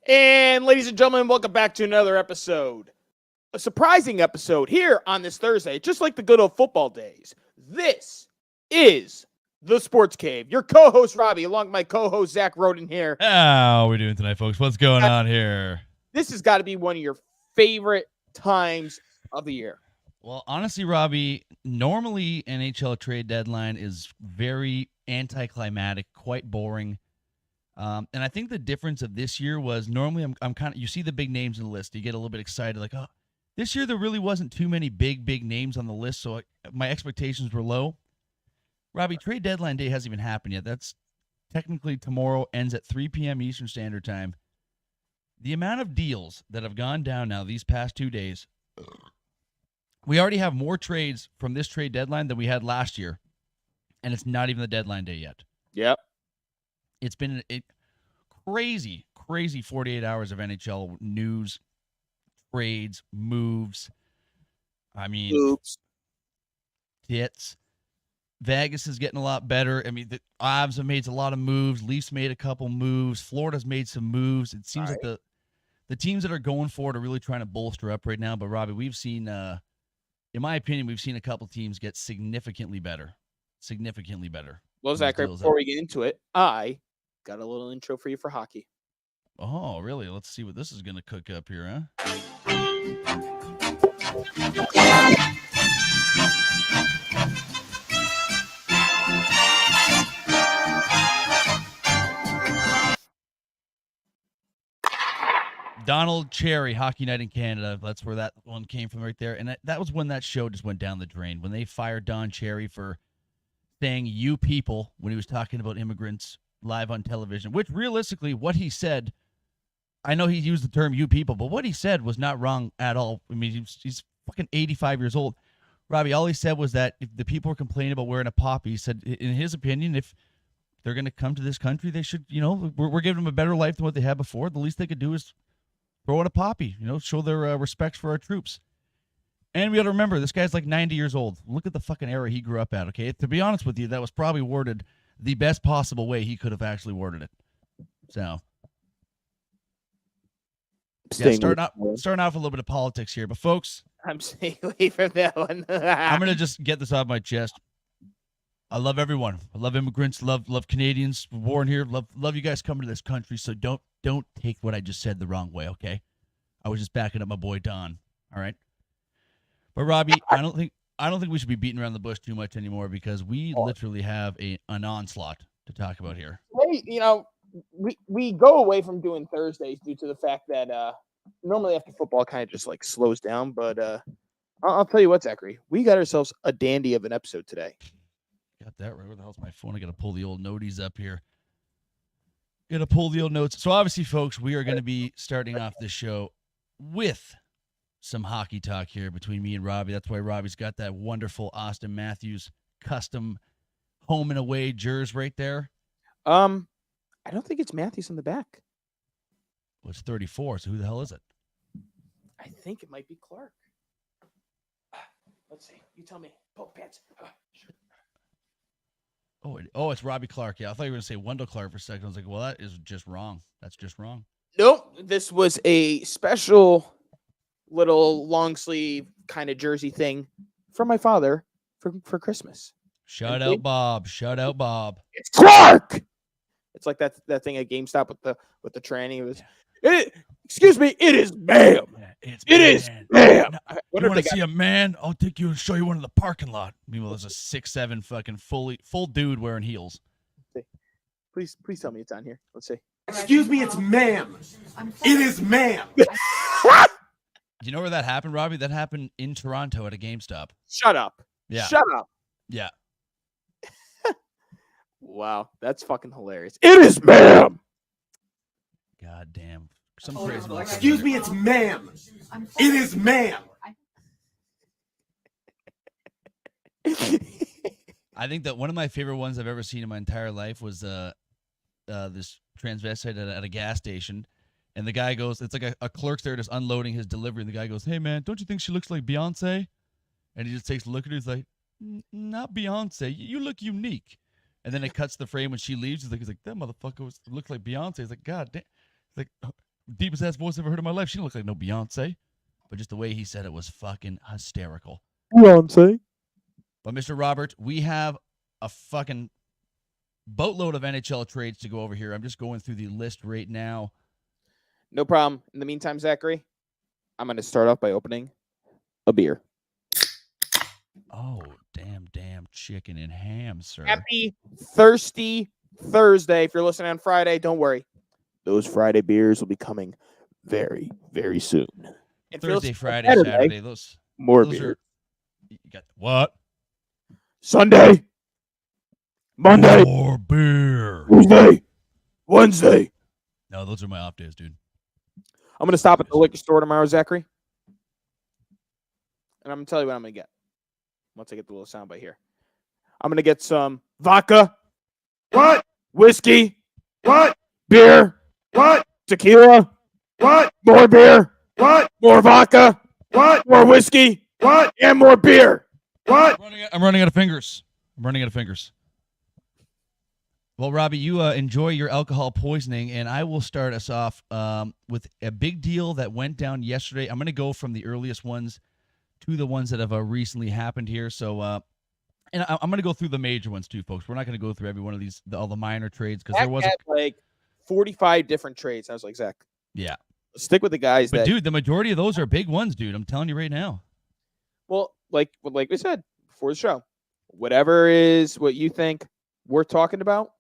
And ladies and gentlemen, welcome back to another episode. A surprising episode here on this Thursday, just like the good old football days. This is the Sports Cave. Your co-host, Robbie, along with my co-host, Zach Roden here. How are we doing tonight, folks? What's going on here? This has got to be one of your favorite times of the year. Well, honestly, Robbie, normally NHL trade deadline is very anticlimactic, quite boring. And I think the difference of this year was normally I'm kind of, you see the big names in the list, you get a little bit excited, like, oh, this year there really wasn't too many big names on the list, so my expectations were low. Robbie, trade deadline day hasn't even happened yet. That's technically tomorrow, ends at 3 p.m. Eastern Standard Time. The amount of deals that have gone down now these past 2 days, we already have more trades from this trade deadline than we had last year, and it's not even the deadline day yet. Yep. It's been a crazy 48 hours of NHL news, trades, moves. I mean, Oops. hits. Vegas is getting a lot better. I mean, the Avs have made a lot of moves. Leafs made a couple moves. Florida's made some moves. It seems like the teams that are going for it are really trying to bolster up right now. But, Robbie, we've seen, in my opinion, we've seen a couple teams get significantly better. Significantly better. Well, Zach, right before we get into it, I got a little intro for you for hockey. Oh, really? Let's see what this is going to cook up here, huh? Donald Cherry, Hockey Night in Canada. That's where that one came from right there. And that was when that show just went down the drain. When they fired Don Cherry for saying "you people" when he was talking about immigrants live on television, which realistically, what he said, I know he used the term "you people," but what he said was not wrong at all. I mean, he's fucking 85 years old. Robbie, all he said was that if the people were complaining about wearing a poppy, he said, in his opinion, if they're going to come to this country, they should, we're giving them a better life than what they had before. The least they could do is throw out a poppy, show their respects for our troops. And we got to remember, this guy's like 90 years old. Look at the fucking era he grew up at, okay? To be honest with you, that was probably worded the best possible way he could have actually worded it. So, yeah, starting off a little bit of politics here. But, folks, I'm staying away from that one. I'm going to just get this off my chest. I love everyone. I love immigrants, love Canadians born here. Love you guys coming to this country, so don't take what I just said the wrong way, okay? I was just backing up my boy Don, all right? But Robbie, I don't think we should be beating around the bush too much anymore because we literally have an onslaught to talk about here. We go away from doing Thursdays due to the fact that normally after football kind of just like slows down. But I'll tell you what, Zachary, we got ourselves a dandy of an episode today. Got that right. Where the hell's my phone? I got to pull the old noties up here. Got to pull the old notes. So obviously, folks, we are going to be starting off this show with some hockey talk here between me and Robbie. That's why Robbie's got that wonderful Austin Matthews custom home and away jersey right there. I don't think it's Matthews in the back. Well, it's 34, so who the hell is it? I think it might be Clark. Let's see. You tell me. Poke pants. Oh, it's Robbie Clark. Yeah, I thought you were going to say Wendell Clark for a second. I was like, well, that is just wrong. That's just wrong. Nope. This was a special little long sleeve kind of jersey thing from my father for Christmas. Shout out Bob. It's Clark. It's like that thing at GameStop with the tranny. It was. Excuse me. It is Bam. Yeah, it is Bam. You want to see a man? I'll take you and show you one in the parking lot. Meanwhile, there's a 6'7" fucking full dude wearing heels. Please tell me it's on here. Let's see. Excuse me, it's ma'am. It is ma'am. Do you know where that happened, Robbie? That happened in Toronto at a GameStop. Shut up. Yeah. Shut up. Yeah. Wow, that's fucking hilarious. It is ma'am. God damn. Some crazy. Excuse me, it's ma'am. It is ma'am. I think that one of my favorite ones I've ever seen in my entire life was this transvestite at a gas station. And the guy goes, it's like a clerk's there just unloading his delivery. And the guy goes, "Hey, man, don't you think she looks like Beyonce?" And he just takes a look at her. He's like, "Not Beyonce. You look unique." And then it cuts the frame when she leaves. He's like, "That motherfucker looks like Beyonce." He's like, "God damn." He's like, deepest ass voice I've ever heard in my life. She didn't look like no Beyonce. But just the way he said it was fucking hysterical. Beyonce. But Mr. Robert, we have a fucking boatload of NHL trades to go over here. I'm just going through the list right now. No problem. In the meantime, Zachary, I'm going to start off by opening a beer. Oh, damn chicken and ham, sir. Happy Thirsty Thursday. If you're listening on Friday, don't worry. Those Friday beers will be coming very, very soon. And Thursday, Friday, Saturday. Those beer. You got what? Sunday. Monday. More beer. Tuesday. Wednesday. No, those are my off days, dude. I'm going to stop at the liquor store tomorrow, Zachary. And I'm going to tell you what I'm going to get. Once I get the little soundbite here. I'm going to get some vodka. What? Whiskey. What? Beer. What? Tequila. What? More beer. What? More vodka. What? More whiskey. What? And more beer. What? I'm running out of fingers. Well, Robbie, you enjoy your alcohol poisoning, and I will start us off with a big deal that went down yesterday. I'm going to go from the earliest ones to the ones that have recently happened here. So, and I'm going to go through the major ones too, folks. We're not going to go through every one of these, all the minor trades, because there was like 45 different trades. I was like, Zach, yeah, stick with the guys. But dude, the majority of those are big ones, dude. I'm telling you right now. Well, like we said before the show, whatever is what you think we're talking about,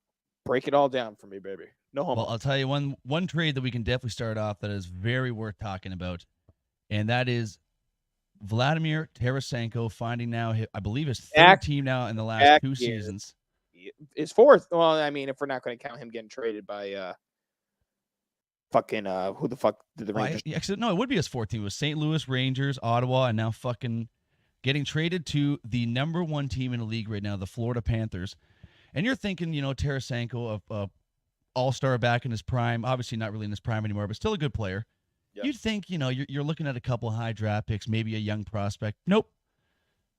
break it all down for me, baby. No homo. Well, I'll tell you one trade that we can definitely start off that is very worth talking about, and that is Vladimir Tarasenko finding now, I believe, his third team now in the last two seasons. His fourth. Well, I mean, if we're not going to count him getting traded by fucking who the fuck did the Rangers? Actually, no, it would be his fourth team. It was St. Louis, Rangers, Ottawa, and now fucking getting traded to the number one team in the league right now, the Florida Panthers. And you're thinking, Tarasenko, a all-star back in his prime, obviously not really in his prime anymore, but still a good player. Yep. You'd think, you're looking at a couple high draft picks, maybe a young prospect. Nope.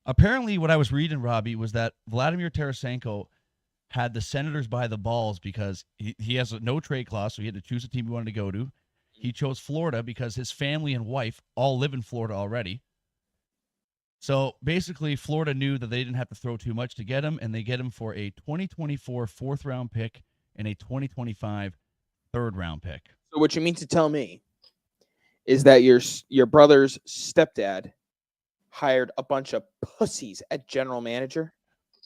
Apparently, what I was reading, Robbie, was that Vladimir Tarasenko had the Senators by the balls because he has no trade clause, so he had to choose a team he wanted to go to. He chose Florida because his family and wife all live in Florida already. So basically, Florida knew that they didn't have to throw too much to get him, and they get him for a 2024 fourth-round pick and a 2025 third-round pick. So what you mean to tell me is that your brother's stepdad hired a bunch of pussies at general manager?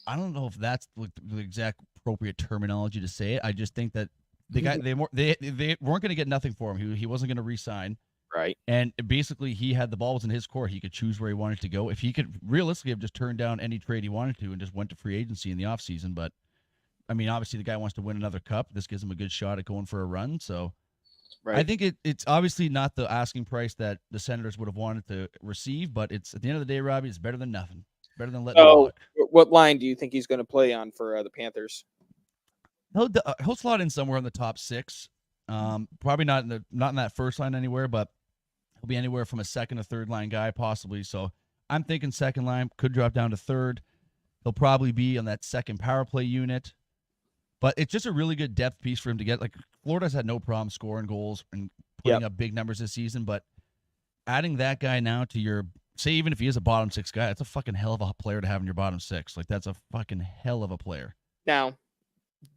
I don't know if that's the exact appropriate terminology to say it. I just think that the guy they weren't going to get nothing for him. He wasn't going to re-sign. Right. And basically, he had the balls in his court. He could choose where he wanted to go. If he could realistically have just turned down any trade he wanted to and just went to free agency in the offseason. But, I mean, obviously, the guy wants to win another cup. This gives him a good shot at going for a run. So right. I think it's obviously not the asking price that the Senators would have wanted to receive. But it's at the end of the day, Robbie, it's better than nothing. It's better than letting him walk. What line do you think he's going to play on for the Panthers? He'll slot in somewhere in the top six. Probably not in that first line anywhere, but he'll be anywhere from a second or third line guy, possibly. So I'm thinking second line, could drop down to third. He'll probably be on that second power play unit. But it's just a really good depth piece for him to get. Like, Florida's had no problem scoring goals and putting up big numbers this season. But adding that guy now to your, say, even if he is a bottom six guy, that's a fucking hell of a player to have in your bottom six. Like, that's a fucking hell of a player. Now,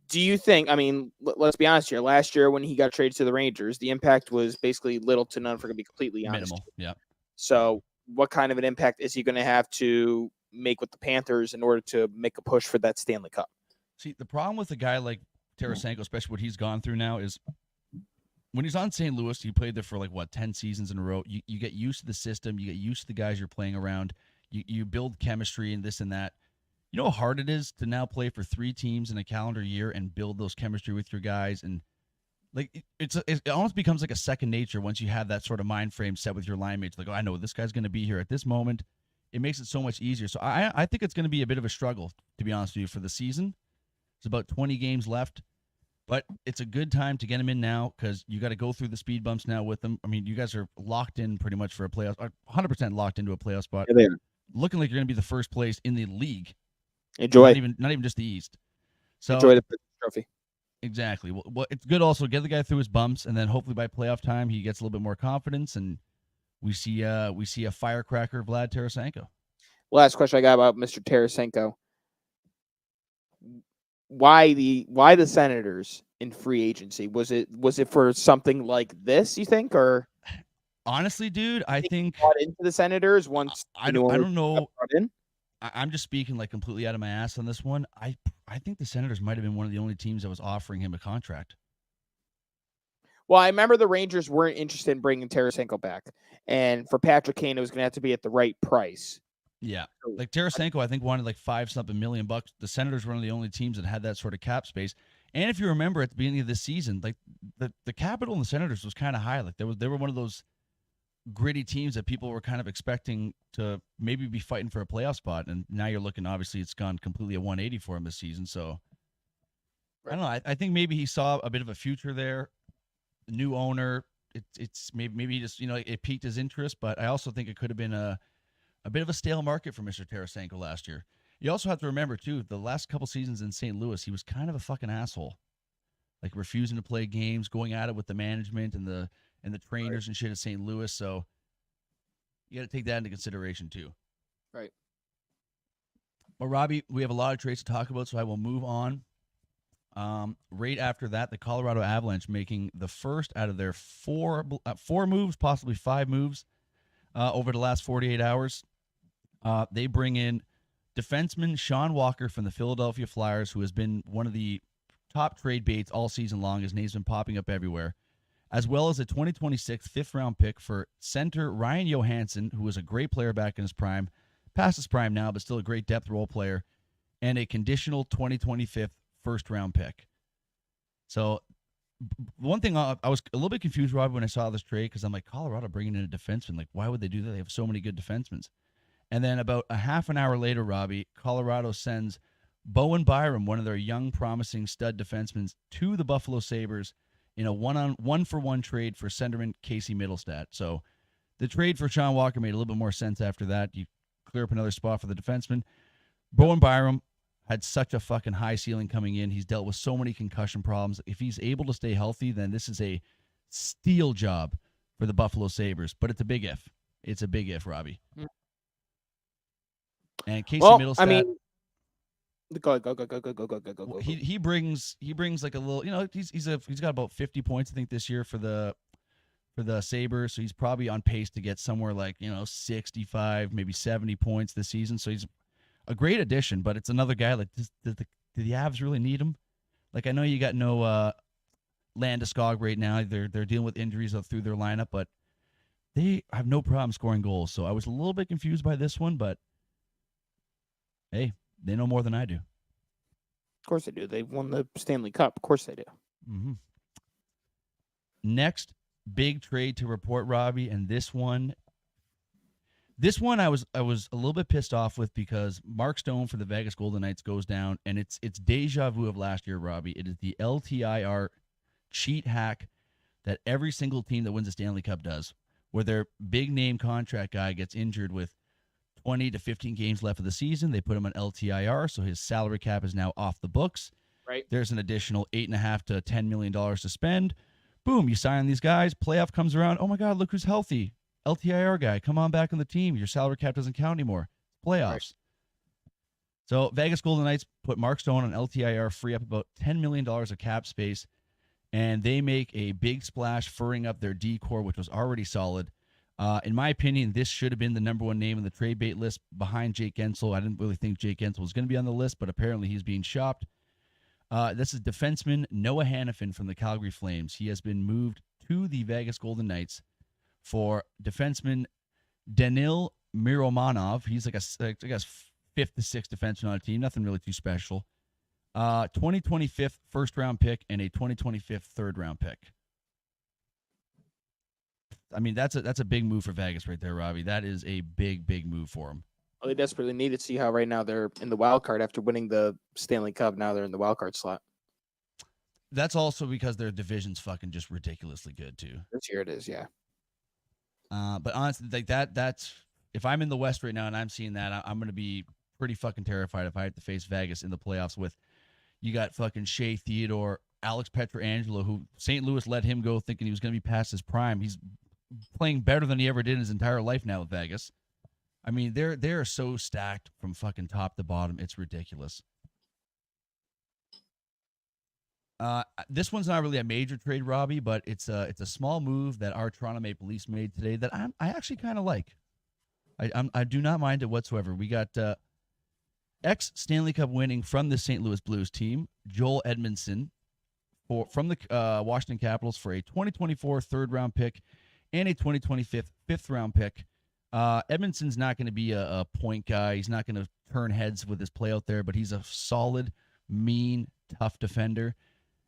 do you think, I mean, let's be honest here. Last year when he got traded to the Rangers, the impact was basically little to none, if we're going to be completely honest. Minimal, yeah. So what kind of an impact is he going to have to make with the Panthers in order to make a push for that Stanley Cup? See, the problem with a guy like Tarasenko, especially what he's gone through now, is when he's on St. Louis, he played there for 10 seasons in a row. You get used to the system. You get used to the guys you're playing around. You build chemistry and this and that. You know how hard it is to now play for 3 teams in a calendar year and build those chemistry with your guys. And it almost becomes like a second nature once you have that sort of mind frame set with your line mates. Like, oh, I know this guy's going to be here at this moment. It makes it so much easier. So I think it's going to be a bit of a struggle, to be honest with you, for the season. There's about 20 games left. But it's a good time to get him in now because you got to go through the speed bumps now with them. I mean, you guys are locked in pretty much for a playoff, 100% locked into a playoff spot. Yeah, they are. Looking like you're going to be the first place in the league. Enjoy. Not even just the East. So enjoy the trophy. Exactly. Well, it's good also get the guy through his bumps, and then hopefully by playoff time he gets a little bit more confidence, and we see a firecracker Vlad Tarasenko. Last question I got about Mr. Tarasenko. Why the Senators in free agency? Was it for something like this, you think, or honestly, dude, I think brought into the Senators once I don't know. In? I'm just speaking completely out of my ass on this one. I think the Senators might have been one of the only teams that was offering him a contract. Well, I remember the Rangers weren't interested in bringing Tarasenko back, and for Patrick Kane, it was going to have to be at the right price. Yeah, Tarasenko, I think wanted $5-something million. The Senators were one of the only teams that had that sort of cap space. And if you remember at the beginning of this season, the capital in the Senators was kind of high. They were one of those gritty teams that people were kind of expecting to maybe be fighting for a playoff spot. And now you're looking, obviously, it's gone completely a 180 for him this season. So I don't know. I think maybe he saw a bit of a future there. New owner, it's maybe he just it piqued his interest. But I also think it could have been a bit of a stale market for Mr. Tarasenko last year. You also have to remember, too, the last couple seasons in St. Louis, he was kind of a fucking asshole. Refusing to play games, going at it with the management and the trainers and shit at St. Louis. So you got to take that into consideration, too. Right. Well, Robbie, we have a lot of trades to talk about, so I will move on. Right after that, the Colorado Avalanche making the first out of their four moves, possibly 5 moves, over the last 48 hours. They bring in defenseman Sean Walker from the Philadelphia Flyers, who has been one of the top trade baits all season long. His name's been popping up everywhere, as well as a 2026 fifth-round pick for center Ryan Johansson, who was a great player back in his prime, past his prime now, but still a great depth role player, and a conditional 2025 first-round pick. So one thing I was a little bit confused, Rob, when I saw this trade, because I'm like, Colorado bringing in a defenseman. Why would they do that? They have so many good defensemen. And then about a half an hour later, Robbie, Colorado sends Bowen Byram, one of their young, promising stud defensemen, to the Buffalo Sabres in a one-for-one trade for centerman Casey Middlestat. So the trade for Sean Walker made a little bit more sense after that. You clear up another spot for the defenseman. Bowen Byram had such a fucking high ceiling coming in. He's dealt with so many concussion problems. If he's able to stay healthy, then this is a steal job for the Buffalo Sabres. But it's a big if. It's a big if, Robbie. And Casey Middlestat. I mean, go. He brings a little. He's got about 50 points I think this year for the Sabres. So he's probably on pace to get somewhere 65, maybe 70 points this season. So he's a great addition. But it's another guy do the Avs really need him? I know you got no Landeskog right now. They're dealing with injuries through their lineup, but they have no problem scoring goals. So I was a little bit confused by this one, but hey, they know more than I do. Of course they do. They've won the Stanley Cup. Of course they do. Mm-hmm. Next big trade to report, Robbie, and this one I was a little bit pissed off with because Mark Stone for the Vegas Golden Knights goes down, and it's deja vu of last year, Robbie. It is the LTIR cheat hack that every single team that wins a Stanley Cup does, where their big name contract guy gets injured with 20 to 15 games left of the season. They put him on LTIR, so his salary cap is now off the books. Right. There's an additional $8.5 to $10 million to spend. Boom, you sign these guys. Playoff comes around. Oh, my God, look who's healthy. LTIR guy, come on back on the team. Your salary cap doesn't count anymore. Playoffs. Right. So Vegas Golden Knights put Mark Stone on LTIR, free up about $10 million of cap space, and they make a big splash, furring up their D core, which was already solid. In my opinion, this should have been the number one name in the trade bait list behind Jake Gensel. I didn't really think Jake Gensel was going to be on the list, but apparently he's being shopped. This is defenseman Noah Hannafin from the Calgary Flames. He has been moved to the Vegas Golden Knights for defenseman Danil Miromanov. He's like I guess fifth to sixth defenseman on a team. Nothing really too special. 2025 first round pick and a 2025 third round pick. I mean, that's a big move for Vegas right there, Robbie. That is a big move for him. Well, they desperately need to see how right now they're in the wild card after winning the Stanley Cup. Now they're in the wild card slot. That's also because their division's fucking just ridiculously good too. This year it is, yeah. But honestly, like that's if I'm in the West right now and I'm seeing that, I'm gonna be pretty fucking terrified if I have to face Vegas in the playoffs with you got fucking Shea Theodore, Alex Pietrangelo, who St. Louis let him go thinking he was gonna be past his prime. He's playing better than he ever did in his entire life now with Vegas. I mean, they're so stacked from fucking top to bottom. It's ridiculous. This one's not really a major trade, Robbie, but it's a small move that our Toronto Maple Leafs made today that I actually kind of like. I do not mind it whatsoever. We got ex Stanley Cup winning from the St. Louis Blues team, Joel Edmondson, from the Washington Capitals for a 2024 third round pick and a 2025 fifth round pick. Edmondson's not going to be a point guy. He's not going to turn heads with his play out there, but he's a solid, mean, tough defender.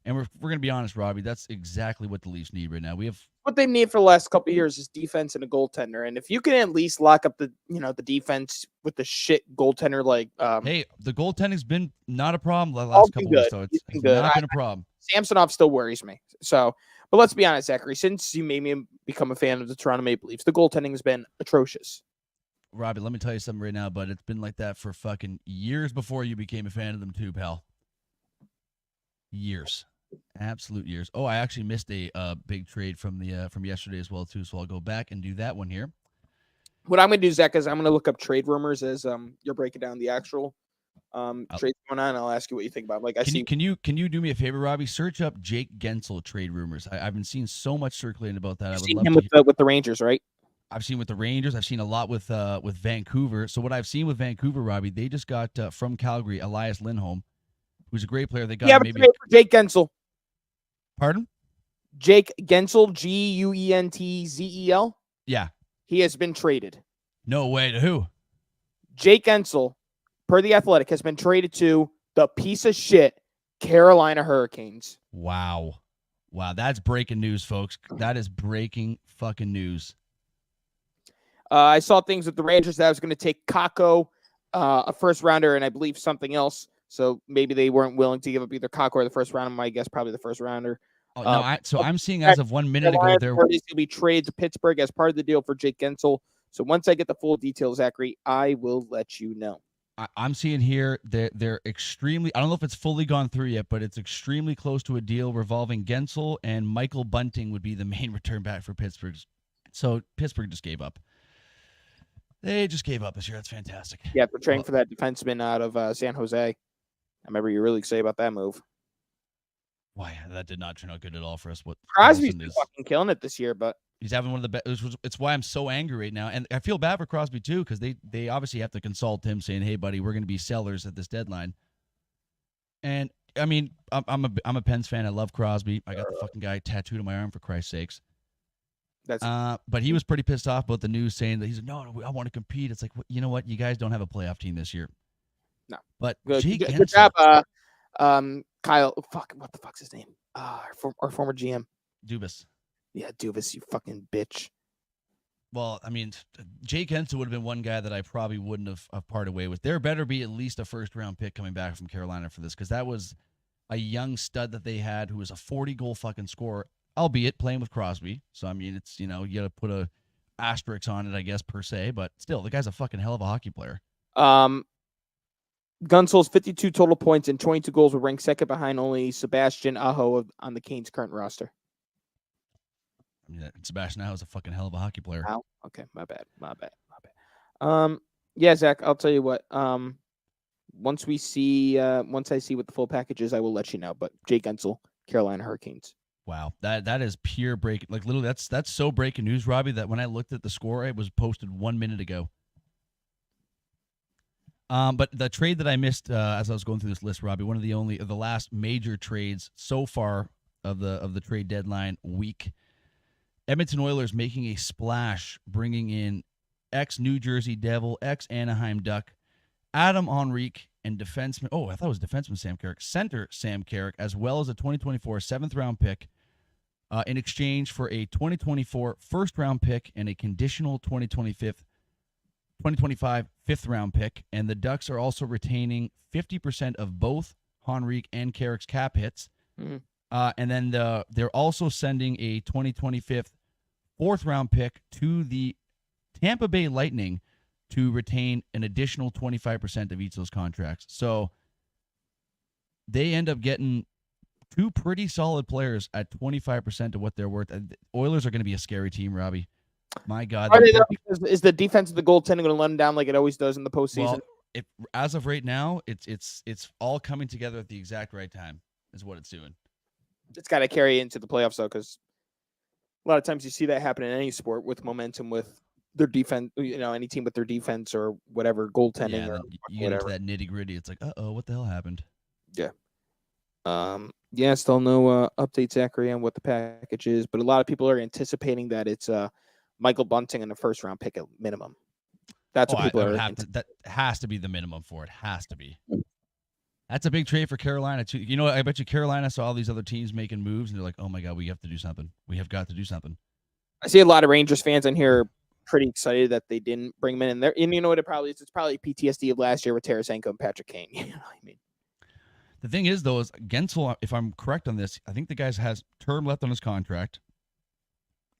And we're going to be honest, Robbie, that's exactly what the Leafs need right now. We have what they need for the last couple of years is defense and a goaltender. And if you can at least lock up the defense with the shit goaltender, like hey, the goaltending's been not a problem the last couple of years, so it's not been a problem. Samsonov still worries me. So, but let's be honest, Zachary, since you made me become a fan of the Toronto Maple Leafs, the goaltending has been atrocious. Robbie, let me tell you something right now, but it's been like that for fucking years before you became a fan of them too, pal. Years. Absolute years. Oh, I actually missed a big trade from yesterday as well too, so I'll go back and do that one here. What I'm going to do, Zach, is I'm going to look up trade rumors as you're breaking down the actual trade going on. I'll ask you what you think about it. Like Can you do me a favor, Robbie? Search up Jake Gensel trade rumors. I've been seeing so much circulating about that. I've seen him with the Rangers, right? I've seen with the Rangers. I've seen a lot with Vancouver. So what I've seen with Vancouver, Robbie, they just got from Calgary Elias Lindholm, who's a great player. They got maybe for Jake Gensel. Pardon? Jake Gensel, Guentzel. Yeah. He has been traded. No way. To who? Jake Gensel, per The Athletic, has been traded to the piece of shit Carolina Hurricanes. Wow. That's breaking news, folks. That is breaking fucking news. I saw things with the Rangers that I was going to take Kakko, a first rounder, and I believe something else. So maybe they weren't willing to give up either Kakko or the first rounder. My guess probably the first rounder. Oh, no, I'm seeing as of 1 minute ago there will be traded to Pittsburgh as part of the deal for Jake Gensel. So once I get the full details, Zachary, I will let you know. I'm seeing here that they're extremely, I don't know if it's fully gone through yet, but it's extremely close to a deal revolving Gensel and Michael Bunting would be the main return back for Pittsburgh. So Pittsburgh just gave up. They just gave up this year. That's fantastic. Yeah, they're trading for that defenseman out of San Jose. I remember you really excited about that move. Why, that did not turn out good at all for us. What Crosby's been fucking killing it this year, but he's having one of the best. It's why I'm so angry right now, and I feel bad for Crosby too because they obviously have to consult him, saying, "Hey, buddy, we're going to be sellers at this deadline." And I mean, I'm a Pens fan. I love Crosby. I got the fucking guy tattooed on my arm for Christ's sakes. But he was pretty pissed off about the news saying that he's like, no, I want to compete. It's like, you know what? You guys don't have a playoff team this year. No. But good job, Kyle. Fuck, what the fuck's his name? Our former GM. Dubas. Yeah, Dubas, you fucking bitch. Well, I mean, Jake Gensel would have been one guy that I probably wouldn't have parted away with. There better be at least a first-round pick coming back from Carolina for this because that was a young stud that they had who was a 40-goal fucking scorer, albeit playing with Crosby. So, I mean, it's, you got to put a asterisk on it, I guess, per se. But still, the guy's a fucking hell of a hockey player. Gunsel's 52 total points and 22 goals were ranked second behind only Sebastian Aho on the Canes' current roster. I mean, Sebastian Aho is a fucking hell of a hockey player. Oh, okay, my bad. Yeah, Zach, I'll tell you what. Once I see what the full package is, I will let you know. But Jake Guentzel, Carolina Hurricanes. Wow, that is pure breaking. Like literally, that's so breaking news, Robbie. That when I looked at the score, it was posted 1 minute ago. But the trade that I missed as I was going through this list, Robbie, one of the last major trades so far of the trade deadline week, Edmonton Oilers making a splash, bringing in ex-New Jersey Devil, ex-Anaheim Duck, Adam Henrique, and defenseman. Oh, I thought it was defenseman Sam Carrick, center Sam Carrick, as well as a 2024 seventh-round pick in exchange for a 2024 first-round pick and a conditional 2025 fifth-round pick. And the Ducks are also retaining 50% of both Henrique and Carrick's cap hits. Mm-hmm. And then they're also sending a 2025 fourth-round pick to the Tampa Bay Lightning to retain an additional 25% of each of those contracts. So they end up getting two pretty solid players at 25% of what they're worth. Oilers are going to be a scary team, Robbie. My God. Is the defense of the goaltending going to let them down like it always does in the postseason? Well, as of right now, it's all coming together at the exact right time is what it's doing. It's got to carry into the playoffs, though, because a lot of times you see that happen in any sport with momentum with their defense, any team with their defense or whatever, goaltending or you get into that nitty-gritty. It's like, what the hell happened? Yeah. Still no update, Zachary, on what the package is, but a lot of people are anticipating that it's Michael Bunting and a first-round pick at minimum. That's what people are. That has to be the minimum for it. Has to be. That's a big trade for Carolina too. I bet you Carolina saw all these other teams making moves, and they're like, "Oh my God, we have to do something. We have got to do something." I see a lot of Rangers fans in here pretty excited that they didn't bring him in there. And you know what it probably is? It's probably PTSD of last year with Tarasenko and Patrick Kane. You know what I mean? The thing is, though, is Gensel, if I'm correct on this, I think the guy has term left on his contract.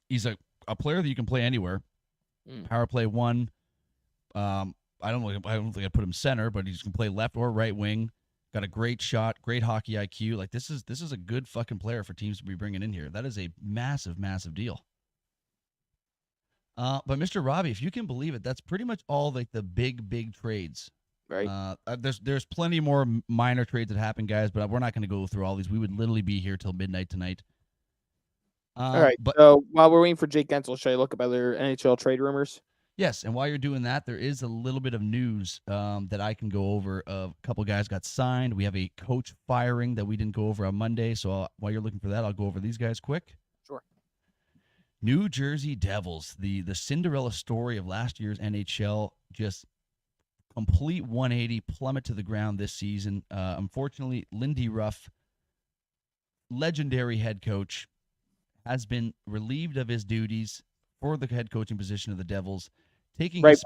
He's a player that you can play anywhere. Power play one. I don't think I'd put him center, but he can play left or right wing. Got a great shot, great hockey IQ. Like this is a good fucking player for teams to be bringing in here. That is a massive, massive deal. But Mr. Robbie, if you can believe it, that's pretty much all like the big trades. Right. There's plenty more minor trades that happen, guys, but we're not going to go through all these. We would literally be here till midnight tonight. All right. So while we're waiting for Jake Gensel, should I look up other NHL trade rumors? Yes, and while you're doing that, there is a little bit of news that I can go over. A couple guys got signed. We have a coach firing that we didn't go over on Monday. So while you're looking for that, I'll go over these guys quick. Sure. New Jersey Devils, the Cinderella story of last year's NHL, just complete 180 plummet to the ground this season. Unfortunately, Lindy Ruff, legendary head coach, has been relieved of his duties for the head coaching position of the Devils. Taking his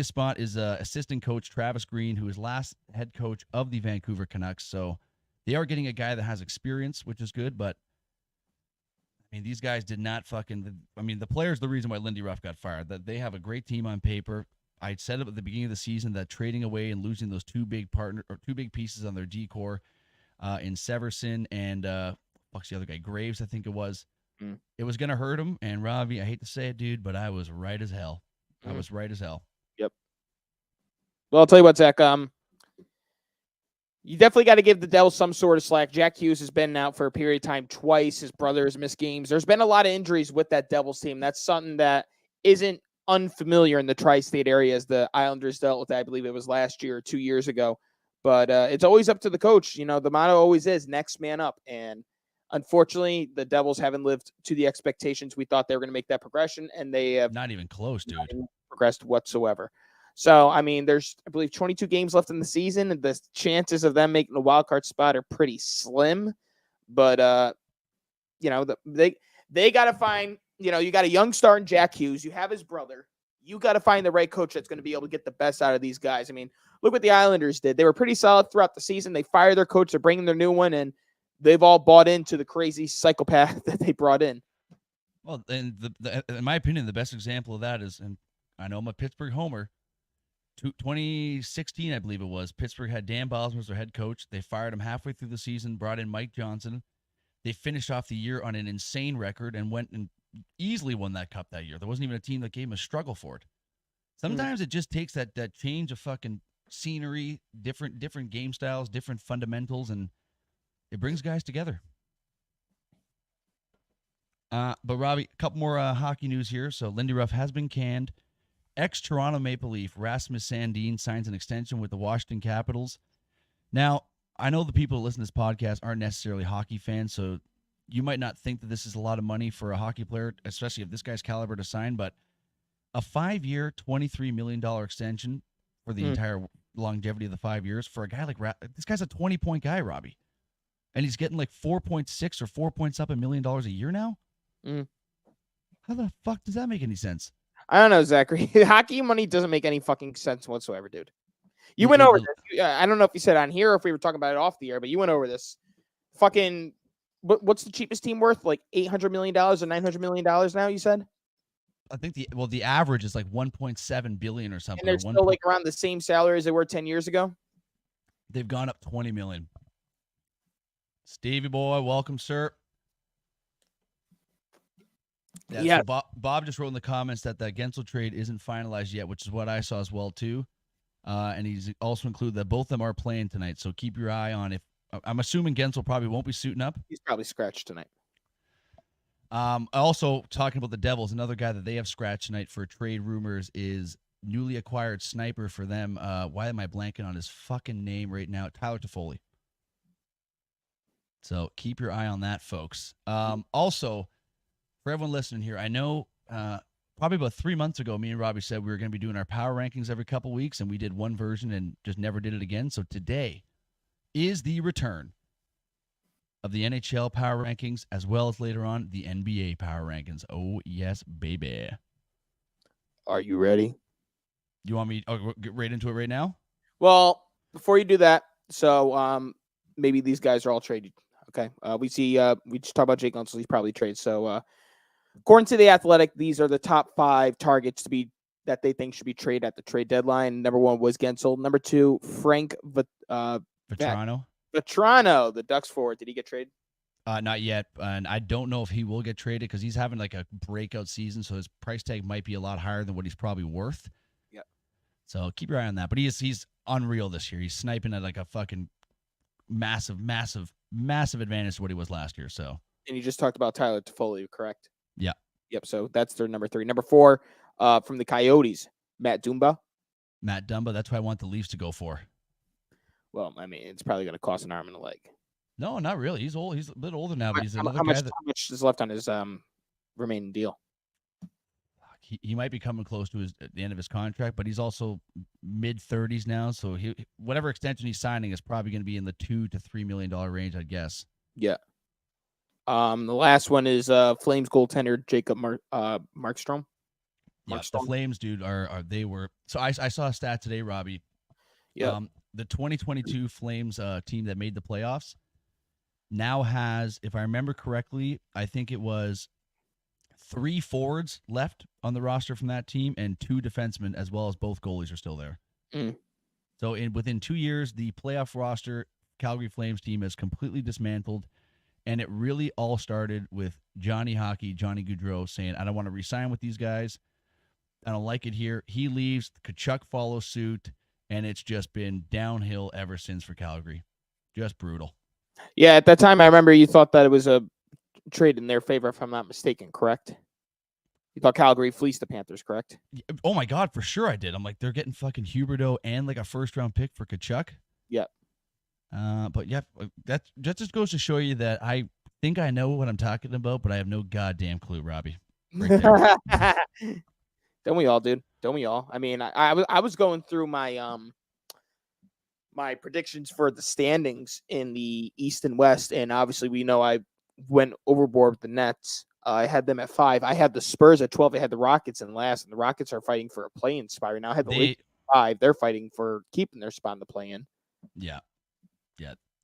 spot is assistant coach Travis Green, who is last head coach of the Vancouver Canucks. So they are getting a guy that has experience, which is good. But I mean, these guys did not the players. The reason why Lindy Ruff got fired, that they have a great team on paper. I said it at the beginning of the season that trading away and losing those two big pieces on their D-core in Severson and what's the other guy, Graves, I think it was. It was going to hurt him, and Ravi, I hate to say it, dude, but I was right as hell. I was right as hell. Yep. Well, I'll tell you what, Zach. You definitely got to give the Devils some sort of slack. Jack Hughes has been out for a period of time twice. His brother has missed games. There's been a lot of injuries with that Devils team. That's something that isn't unfamiliar in the tri-state area, as the Islanders dealt with, I believe it was last year or 2 years ago. But it's always up to the coach. The motto always is next man up, and unfortunately, the Devils haven't lived to the expectations we thought they were going to make that progression, and they have not even close, dude. Progressed whatsoever. So, I mean, there's, I believe, 22 games left in the season, and the chances of them making the wild card spot are pretty slim. But, they got to find, you got a young star in Jack Hughes. You have his brother. You got to find the right coach that's going to be able to get the best out of these guys. I mean, look what the Islanders did. They were pretty solid throughout the season. They fired their coach. They're bringing their new one, and they've all bought into the crazy psychopath that they brought in. Well, and in my opinion, the best example of that is, and I know I'm a Pittsburgh homer, 2016, I believe it was, Pittsburgh had Dan Bosmer as their head coach. They fired him halfway through the season, brought in Mike Johnson. They finished off the year on an insane record and went and easily won that cup that year. There wasn't even a team that gave him a struggle for it. Sometimes it just takes that change of fucking scenery, different game styles, different fundamentals, and it brings guys together. But Robbie, a couple more hockey news here. So Lindy Ruff has been canned. Ex-Toronto Maple Leaf Rasmus Sandin signs an extension with the Washington Capitals. Now, I know the people who listen to this podcast aren't necessarily hockey fans, so you might not think that this is a lot of money for a hockey player, especially if this guy's caliber to sign, but a 5-year, $23 million extension for the entire longevity of the 5 years for a guy like this guy's a 20-point guy, Robbie. And he's getting like 4.6 or 4 points up $1 million a year now? How the fuck does that make any sense? I don't know, Zachary. Hockey money doesn't make any fucking sense whatsoever, dude. You went over this. I don't know if you said on here or if we were talking about it off the air, but you went over this. Fucking, what's the cheapest team worth? Like $800 million or $900 million now, you said? I think the average is like 1.7 billion or something. And they're still like around the same salary as they were 10 years ago? They've gone up 20 million. Stevie boy, welcome, sir. Yeah. So Bob just wrote in the comments that the Gensel trade isn't finalized yet, which is what I saw as well too. And he's also included that both of them are playing tonight. So keep your eye on if I'm assuming Gensel probably won't be suiting up. He's probably scratched tonight. Also talking about the Devils, another guy that they have scratched tonight for trade rumors is newly acquired sniper for them. Why am I blanking on his fucking name right now? Tyler Toffoli. So keep your eye on that, folks. Also, for everyone listening here, I know probably about 3 months ago, me and Robbie said we were going to be doing our power rankings every couple weeks, and we did one version and just never did it again. So today is the return of the NHL power rankings, as well as later on the NBA power rankings. Oh, yes, baby. Are you ready? You want me to get right into it right now? Well, before you do that, so maybe these guys are all traded. Okay. We just talked about Jake Gunsel. He's probably traded. So according to The Athletic, these are the top 5 targets that they think should be traded at the trade deadline. Number 1 was Gunsel. Number 2, Frank Vetrano, the Ducks forward. Did he get traded? Not yet, and I don't know if he will get traded because he's having like a breakout season, so his price tag might be a lot higher than what he's probably worth. Yeah. So keep your eye on that. But he's unreal this year. He's sniping at like a fucking massive advantage to what he was last year. So. And you just talked about Tyler Toffoli, correct? Yeah. Yep. So that's their number 3. Number 4, from the Coyotes, Matt Dumba. That's who I want the Leafs to go for. Well, I mean, it's probably going to cost an arm and a leg. No, not really. He's old. He's a bit older now, but he's another guy how much is left on his remaining deal? He might be coming close to the end of his contract, but he's also mid-30s now. So whatever extension he's signing is probably going to be in the $2 to $3 million range, I'd guess. Yeah. The last one is Flames goaltender Jacob Markstrom. Yeah, the Flames, dude, they were. So I saw a stat today, Robbie. Yeah. The 2022 Flames team that made the playoffs now has, if I remember correctly, I think it was 3 forwards left on the roster from that team and 2 defensemen, as well as both goalies are still there. So within 2 years, the playoff roster Calgary Flames team is completely dismantled, and it really all started with Johnny Gaudreau, saying, I don't want to re-sign with these guys. I don't like it here. He leaves. Tkachuk follows suit, and it's just been downhill ever since for Calgary. Just brutal. Yeah, at that time, I remember you thought that it was a trade in their favor, if I'm not mistaken, correct? You thought Calgary fleeced the Panthers, correct? Oh, my God, for sure I did. I'm like, they're getting fucking Huberdeau and like a first-round pick for Tkachuk. Yep. But, yeah, that just goes to show you that I think I know what I'm talking about, but I have no goddamn clue, Robbie. Right there. Don't we all, dude? Don't we all? I mean, I was going through my my predictions for the standings in the East and West, and obviously we know I went overboard with the Nets. I had them at 5. I had the Spurs at 12. I had the Rockets in last, and the Rockets are fighting for a play-in spot right now. I had the Lakers at 5. They're fighting for keeping their spot in the play-in. Yeah.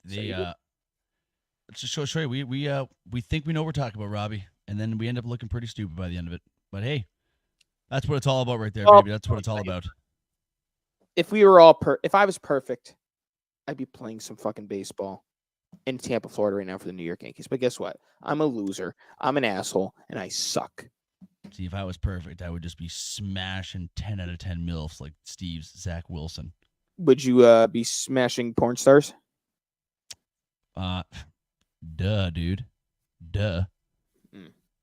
Let's just show you. We think we know what we're talking about, Robbie, and then we end up looking pretty stupid by the end of it. But hey, that's what it's all about right there, baby. That's what it's all about. If we were all if I was perfect, I'd be playing some fucking baseball in Tampa, Florida right now for the New York Yankees. But guess what? I'm a loser. I'm an asshole, and I suck. See, if I was perfect, I would just be smashing 10 out of 10 MILFs like Steve's Zach Wilson. Would you be smashing porn stars? Duh, dude. Duh.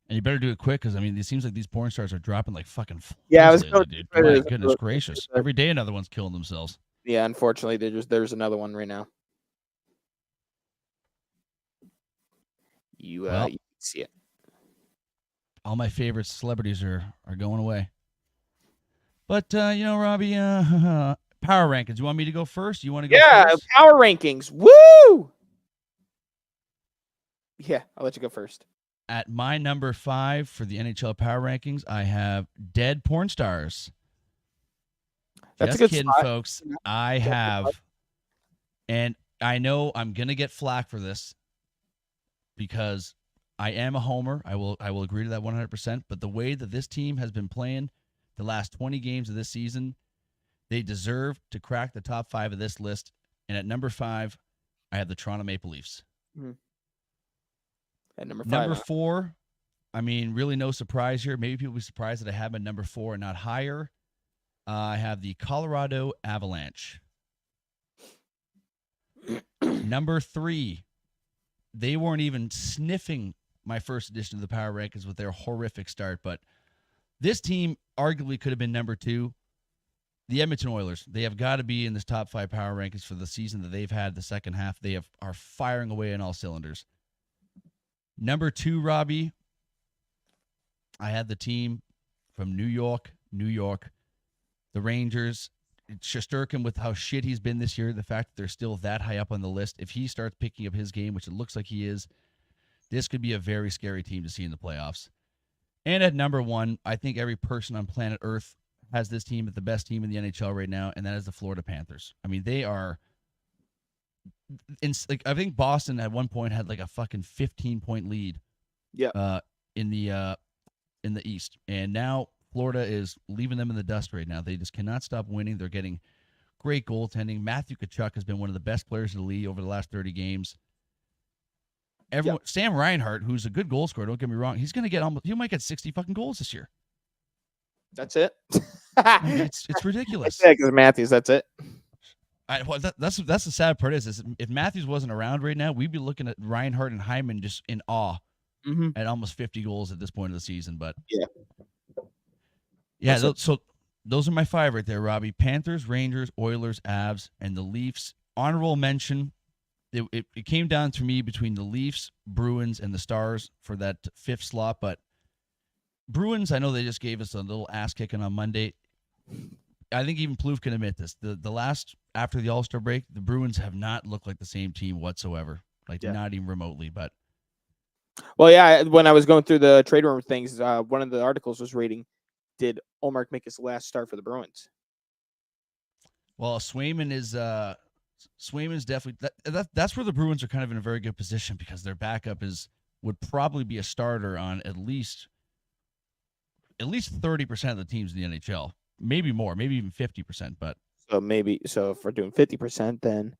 And you better do it quick because, I mean, it seems like these porn stars are dropping like fucking flies Yeah, I was lately, going dude. to My say goodness this. gracious. Every day another one's killing themselves. Yeah, unfortunately, there's another one right now. You Well, you can see it. all my favorite celebrities are going away. But, Robbie, power rankings. You want me to go first? You want to go first? Power rankings. Woo! Yeah, I'll let you go first. At my number 5 for the NHL power rankings, I have dead porn stars. That's Just a good kidding, spot. folks. I have, and I know I'm gonna get flack for this because I am a homer. I will agree to that 100%. But the way that this team has been playing the last 20 games of this season, they deserve to crack the top 5 of this list. And at number 5, I have the Toronto Maple Leafs. Mm-hmm. At number 5. Number 4, I mean, really no surprise here. Maybe people will be surprised that I have them at number 4 and not higher. I have the Colorado Avalanche. Number 3, they weren't even sniffing my first edition of the Power Rankings with their horrific start, but this team arguably could have been number 2. The Edmonton Oilers, they have got to be in this top 5 Power Rankings for the season that they've had the second half. They are firing away on all cylinders. Number 2, Robbie, I had the team from New York, the Rangers. Shesterkin, with how shit he's been this year, the fact that they're still that high up on the list, if he starts picking up his game, which it looks like he is, this could be a very scary team to see in the playoffs. And at number 1, I think every person on planet Earth has this team as the best team in the NHL right now, and that is the Florida Panthers. I mean, they are I think Boston at one point had like a fucking 15-point lead. Yeah. In the East, and now Florida is leaving them in the dust right now. They just cannot stop winning. They're getting great goaltending. Matthew Tkachuk has been one of the best players in the league over the last 30 games. Sam Reinhart, who's a good goal scorer, don't get me wrong, he's going to he might get 60 fucking goals this year. That's it. I mean, it's ridiculous. Yeah, because Matthews, that's it. That's the sad part is if Matthews wasn't around right now, we'd be looking at Reinhart and Hyman just in awe at almost 50 goals at this point of the season. But so those are my 5 right there, Robbie. Panthers, Rangers, Oilers, Avs, and the Leafs. Honorable mention. It came down to me between the Leafs, Bruins, and the Stars for that 5th slot. But Bruins, I know they just gave us a little ass kicking on Monday. I think even Plouffe can admit this. The last, after the All-Star break, the Bruins have not looked like the same team whatsoever. Not even remotely. But well, yeah, when I was going through the trade room things, one of the articles was rating, did Ullmark make his last start for the Bruins? Well, Swayman's definitely that's where the Bruins are kind of in a very good position because their backup would probably be a starter on at least 30% of the teams in the NHL. Maybe more, maybe even 50%. But so if we're doing 50%, then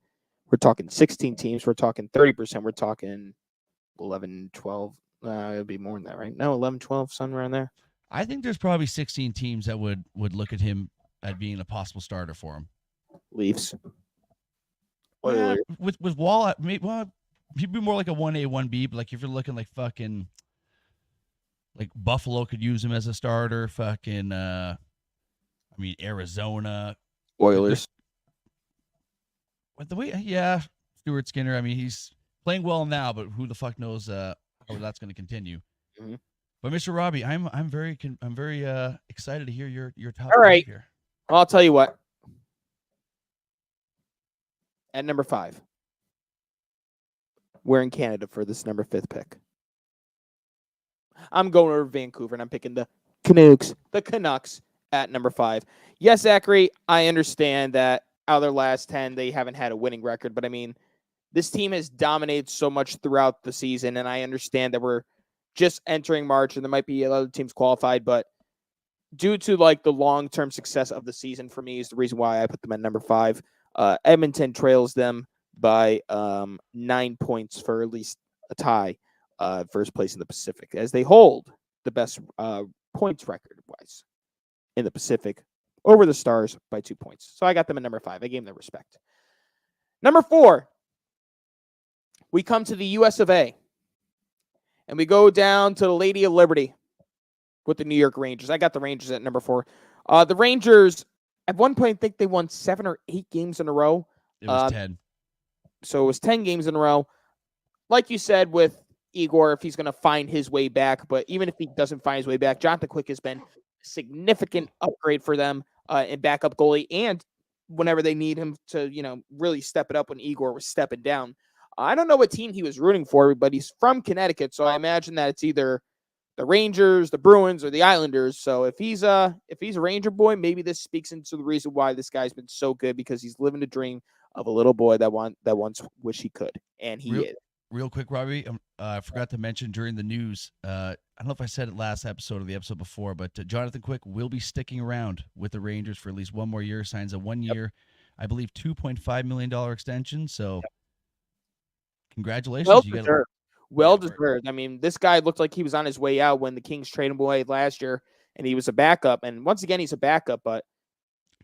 we're talking 16 teams. We're talking 30%. We're talking 11, 12. It'd be more than that, right? No, 11, 12, somewhere around there. I think there's probably 16 teams that would look at him at being a possible starter for him. Leafs. Yeah, with Wall, he'd be more like a 1A, 1B. But like if you're looking like fucking, like Buffalo could use him as a starter. Fucking, Arizona, Oilers. With the way, Stuart Skinner. I mean, he's playing well now, but who the fuck knows how that's going to continue. Mm-hmm. But Mr. Robbie, I'm very excited to hear your top All right. 5 here. Well, I'll tell you what. At number 5, we're in Canada for this number 5th pick. I'm going over Vancouver, and I'm picking the Canucks at number 5. Yes, Zachary, I understand that out of their last 10, they haven't had a winning record, but I mean, this team has dominated so much throughout the season, and I understand that we're just entering March, and there might be other teams qualified, but due to like the long-term success of the season for me is the reason why I put them at number 5. Edmonton trails them by 9 points for at least a tie, first place in the Pacific, as they hold the best points record-wise in the Pacific over the Stars by 2 points. So I got them at number 5. I gave them their respect. Number 4, we come to the US of A. And we go down to the Lady of Liberty with the New York Rangers. I got the Rangers at number 4. The Rangers, at one point, I think they won 7 or 8 games in a row. It was 10. So it was 10 games in a row. Like you said with Igor, if he's going to find his way back, but even if he doesn't find his way back, Jonathan Quick has been a significant upgrade for them in backup goalie, and whenever they need him to, really step it up when Igor was stepping down. I don't know what team he was rooting for, but he's from Connecticut, so I imagine that it's either the Rangers, the Bruins, or the Islanders. So if he's a Ranger boy, maybe this speaks into the reason why this guy's been so good, because he's living the dream of a little boy that once wished he could, and he is. Real quick, Robbie, I forgot to mention during the news, I don't know if I said it last episode or the episode before, but Jonathan Quick will be sticking around with the Rangers for at least one more year, signs a 1 year, I believe $2.5 million extension. So congratulations. Well deserved. I mean, this guy looked like he was on his way out when the Kings traded him away last year, and he was a backup. And once again, he's a backup, but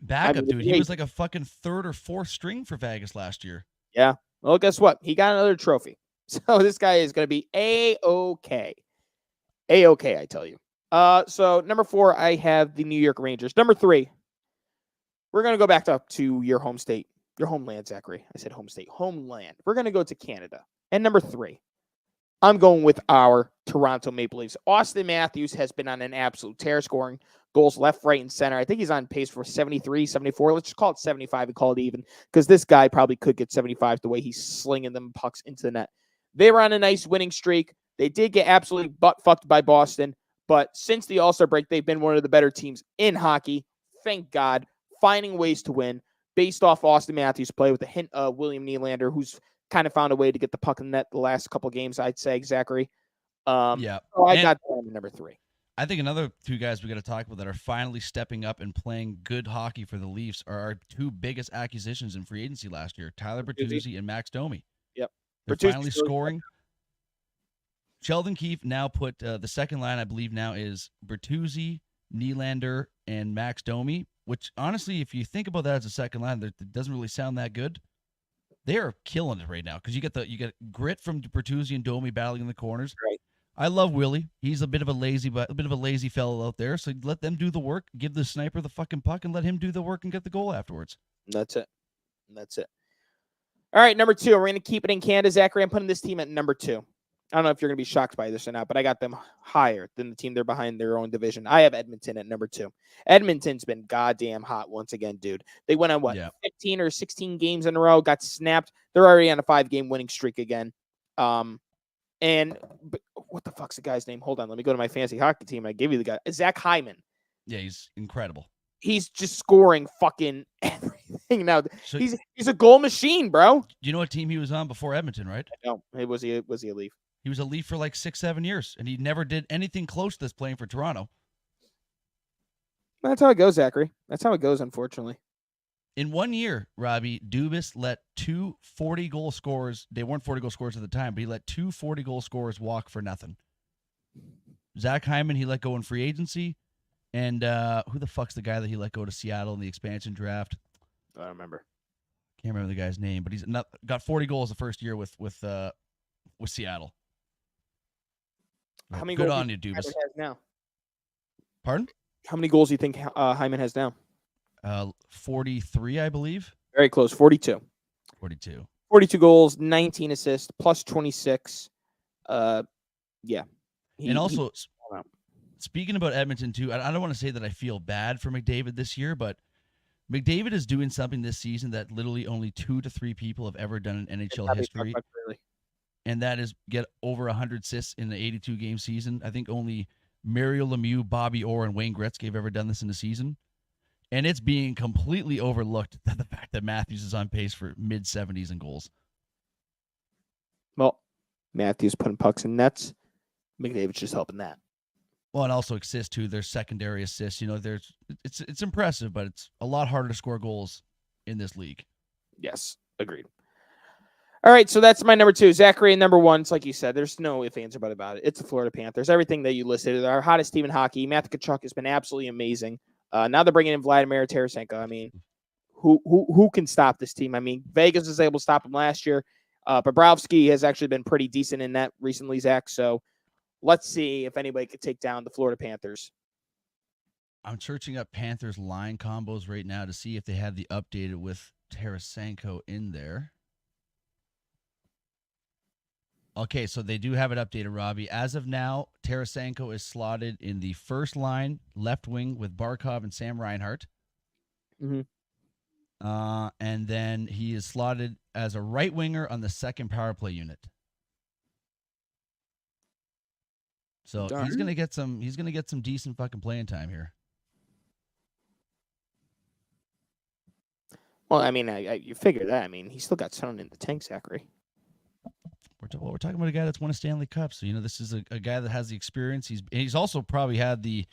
dude. He was like a fucking 3rd or 4th string for Vegas last year. Yeah. Well, guess what? He got another trophy. So this guy is going to be A-OK. A-OK, I tell you. So number 4, I have the New York Rangers. Number 3, we're going to go back to your home state, your homeland, Zachary. I said home state, homeland. We're going to go to Canada. And number 3, I'm going with our Toronto Maple Leafs. Austin Matthews has been on an absolute tear, scoring goals left, right, and center. I think he's on pace for 73, 74. Let's just call it 75 and call it even, because this guy probably could get 75 the way he's slinging them pucks into the net. They were on a nice winning streak. They did get absolutely butt-fucked by Boston, but since the All-Star break, they've been one of the better teams in hockey. Thank God. Finding ways to win based off Austin Matthews' play with a hint of William Nylander, who's kind of found a way to get the puck in the net the last couple of games, I'd say, Zachary. Yeah. So I got them number 3. I think another 2 guys we got to talk about that are finally stepping up and playing good hockey for the Leafs are our 2 biggest acquisitions in free agency last year, Tyler Bertuzzi and Max Domi. Yep. They're finally scoring. Sheldon Keefe now put the second line, I believe now, is Bertuzzi, Nylander, and Max Domi, which honestly, if you think about that as a second line, it doesn't really sound that good. They are killing it right now because you get grit from Bertuzzi and Domi battling in the corners. Right. I love Willie. He's a bit of a lazy fellow out there. So let them do the work. Give the sniper the fucking puck and let him do the work and get the goal afterwards. That's it. All right, number 2. We're going to keep it in Canada, Zachary. I'm putting this team at number 2. I don't know if you're going to be shocked by this or not, but I got them higher than the team they're behind their own division. I have Edmonton at number 2. Edmonton's been goddamn hot once again, dude. They went on 15 or 16 games in a row, got snapped. They're already on a 5-game winning streak again. And what the fuck's the guy's name? Hold on, let me go to my fantasy hockey team. I gave you the guy, Zach Hyman. Yeah, he's incredible. He's just scoring fucking everything now. So he's a goal machine, bro. Do you know what team he was on before Edmonton, right? No, was he a Leaf? He was a Leaf for like 6-7 years, and he never did anything close to this playing for Toronto. That's how it goes, Zachary. That's how it goes, unfortunately. In 1 year, Robbie, Dubas let 2 40-goal scorers. They weren't 40-goal scorers at the time, but he let 2 40-goal scorers walk for nothing. Zach Hyman, he let go in free agency. And who the fuck's the guy that he let go to Seattle in the expansion draft? I don't remember. Can't remember the guy's name, but he's got 40 goals the first year with Seattle. How many Good goals on you, Dubas. has now? Pardon? How many goals do you think Hyman has now? 43, I believe. Very close. 42. 42. 42 goals, 19 assists, plus 26. Yeah. And also, speaking about Edmonton, too, I don't want to say that I feel bad for McDavid this year, but McDavid is doing something this season that literally only 2 to 3 people have ever done in NHL history. And that is get over 100 assists in the 82-game season. I think only Mario Lemieux, Bobby Orr, and Wayne Gretzky have ever done this in a season. And it's being completely overlooked, the fact that Matthews is on pace for mid-70s in goals. Well, Matthews putting pucks in nets. McDavid's just helping that. Well, and also assists, too. There's secondary assists. You know, it's impressive, but it's a lot harder to score goals in this league. Yes, agreed. All right, so that's my number 2. Zachary, number 1. It's like you said, there's no ifs, ands, or buts about it. It's the Florida Panthers. Everything that you listed. Our hottest team in hockey. Matthew Tkachuk has been absolutely amazing. Now they're bringing in Vladimir Tarasenko. I mean, who can stop this team? I mean, Vegas was able to stop him last year. Bobrovsky has actually been pretty decent in that recently, Zach. So Let's see if anybody could take down the Florida Panthers. I'm searching up Panthers line combos right now to see if they have the updated with Tarasenko in there. Okay, so they do have it updated, Robbie. As of now, Tarasenko is slotted in the first line, left wing with Barkov and Sam Reinhart. Mm-hmm. And then he is slotted as a right winger on the second power play unit. So he's gonna get some decent fucking playing time here. Well, I mean, you figure that. I mean, he's still got something in the tank, Zachary. We're talking about a guy that's won a Stanley Cup. So, this is a guy that has the experience. He's also probably had the,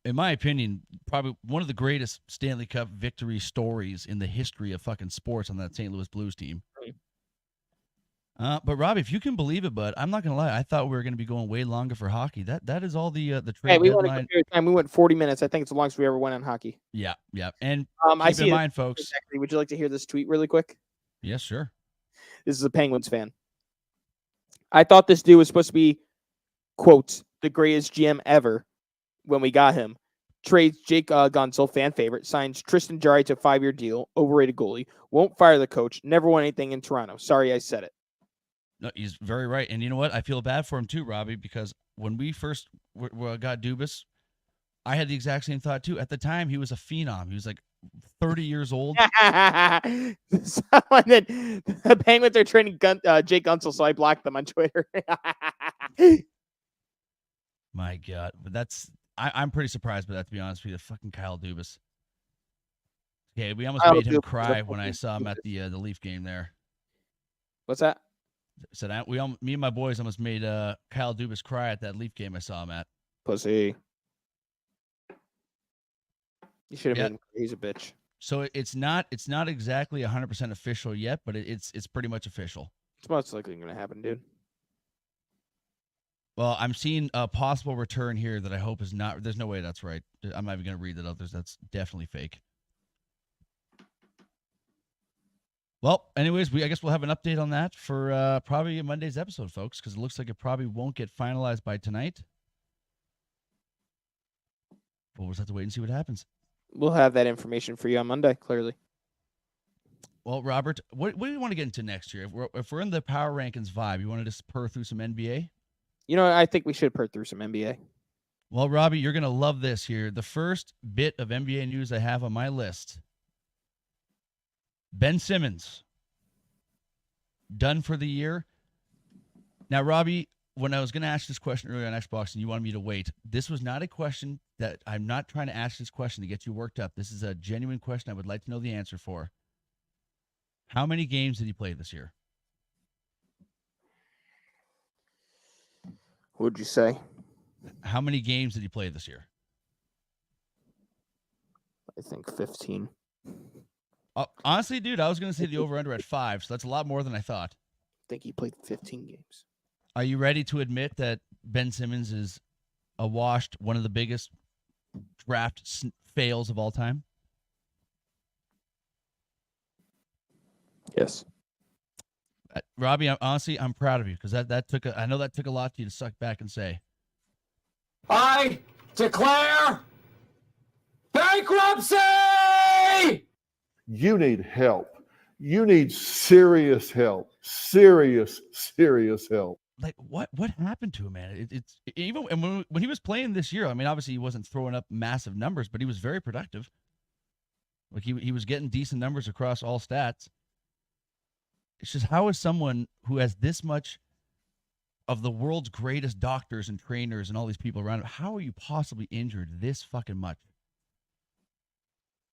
in my opinion, probably one of the greatest Stanley Cup victory stories in the history of fucking sports on that St. Louis Blues team. But Robbie, if you can believe it, bud, I'm not gonna lie. I thought we were gonna be going way longer for hockey. That is all the trade we deadline. We went 40 minutes. I think it's the longest we ever went on hockey. Yeah. And keep in mind, folks. Exactly. Would you like to hear this tweet really quick? Yes, sure. This is a Penguins fan. I thought this dude was supposed to be, quotes, the greatest GM ever when we got him. Trades Jake Gunsel, fan favorite, signs Tristan Jarry to a 5-year deal, overrated goalie, won't fire the coach, never won anything in Toronto. Sorry I said it. No, he's very right. And you know what? I feel bad for him too, Robbie, because when we first got Dubas, I had the exact same thought too. At the time, he was a phenom. He was like 30 years old. Someone that the Penguins are trading Jake Gunsel, so I blocked them on Twitter. My God. But I'm pretty surprised by that, to be honest with you. Fucking Kyle Dubas. Okay, we almost made him cry when I saw him at the Leaf game there. What's that? Said me and my boys almost made Kyle Dubas cry at that Leaf game I saw him at. Pussy. You should have made him. He's a bitch. So it's not exactly 100% official yet, but it's pretty much official. It's most likely going to happen, dude. Well, I'm seeing a possible return here that I hope is not. There's no way that's right. I'm not even going to read that out. That's definitely fake. Well, anyways, I guess we'll have an update on that for probably Monday's episode, folks, because it looks like it probably won't get finalized by tonight. We'll just have to wait and see what happens. We'll have that information for you on Monday, clearly. Well, Robert, what do you want to get into next year? If we're in the power rankings vibe, you want to just purr through some NBA? I think we should purr through some NBA. Well, Robbie, you're going to love this here. The first bit of NBA news I have on my list. Ben Simmons, done for the year. Now, Robbie, when I was going to ask this question earlier on Xbox and you wanted me to wait, this was not a question that I'm not trying to ask this question to get you worked up. This is a genuine question I would like to know the answer for. How many games did he play this year? What'd you say? How many games did he play this year? I think 15. Honestly, dude, I was going to say the over-under at 5, so that's a lot more than I thought. I think he played 15 games. Are you ready to admit that Ben Simmons is one of the biggest draft fails of all time? Yes. Robbie, I'm proud of you because I know that took a lot for you to suck back and say. I declare bankruptcy! You need help. You need serious help. Serious help. Like what happened to him, man? It's even when he was playing this year. I mean, obviously he wasn't throwing up massive numbers, but he was very productive. Like he was getting decent numbers across all stats. It's just, how is someone who has this much of the world's greatest doctors and trainers and all these people around him, how are you possibly injured this fucking much?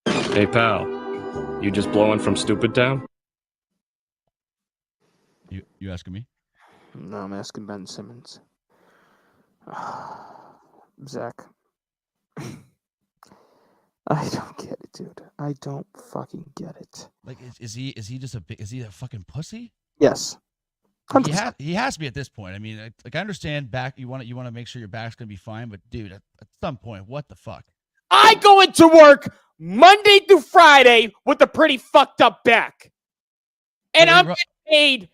Hey, pal. You just blowing from Stupid Town? You asking me? No, I'm asking Ben Simmons. Zach. I don't get it, dude. I don't fucking get it. Like, is he a fucking pussy? Yes. He has to be at this point. I mean, I understand you want to make sure your back's gonna be fine, but dude, at some point, what the fuck? I go into work Monday through Friday with a pretty fucked up back, and I'm getting paid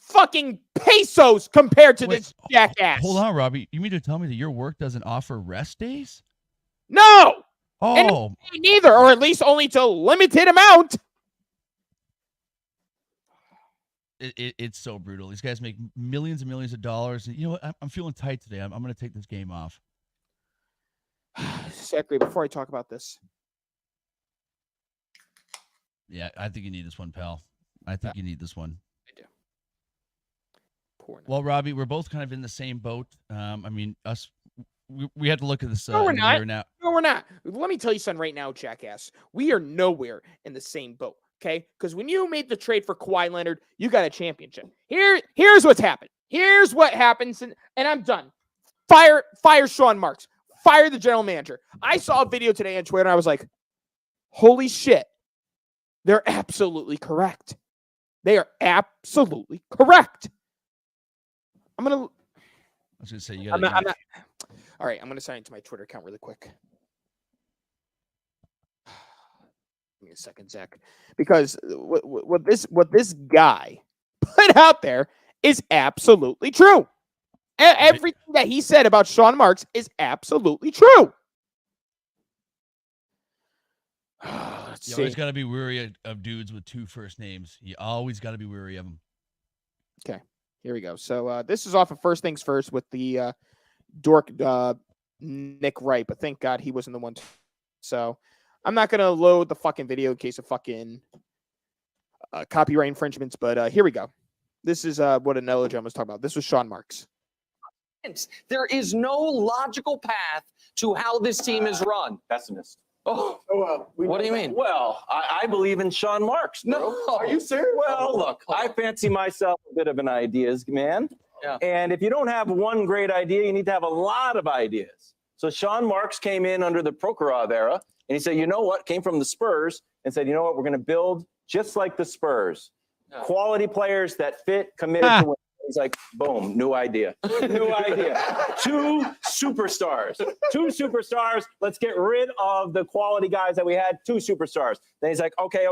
fucking pesos compared to Wait, this jackass. Hold on, Robbie. You mean to tell me that your work doesn't offer rest days? No, Oh, me neither, or at least only to a limited amount. it's so brutal. These guys make millions and millions of dollars. And you know what? I'm feeling tight today. I'm going to take this game off. Zachary, before I talk about this. Yeah, I think you need this one, pal. I think you need this one. I do. Poor night. Well, Robbie, we're both kind of in the same boat. I mean, we had to look at this No, we're in the not. mirror now. No, we're not. Let me tell you something right now, jackass. We are nowhere in the same boat, okay? Because when you made the trade for Kawhi Leonard, you got a championship. Here's what's happened. Here's what happens, and I'm done. Fire Sean Marks. Fire the general manager. I saw a video today on Twitter, and I was like, holy shit. They're absolutely correct. They are absolutely correct. I was going to say, you I'm got not. All right, I'm going to sign into my Twitter account really quick. Give me a second, Zach. Because what this guy put out there is absolutely true. Everything that he said about Sean Marks is absolutely true. You always got to be wary of dudes with two first names. You always got to be wary of them. Okay, here we go. So this is off of First Things First with the dork Nick Wright, but thank God he wasn't the one. So I'm not going to load the fucking video in case of fucking copyright infringements, but here we go. This is what Anello John was talking about. This was Sean Marks. There is no logical path to how this team is run. Pessimist. Oh, what do you mean? Well, I believe in Sean Marks, bro. No. Are you serious? Well, look, I fancy myself a bit of an ideas man. Yeah. And if you don't have one great idea, you need to have a lot of ideas. So Sean Marks came in under the Prokhorov era, and he said, you know what? Came from the Spurs and said, you know what? We're going to build just like the Spurs. Yeah. Quality players that fit, committed to win. He's like, boom, new idea. New idea. Two superstars. Let's get rid of the quality guys that we had. Two superstars. Then he's like, okay.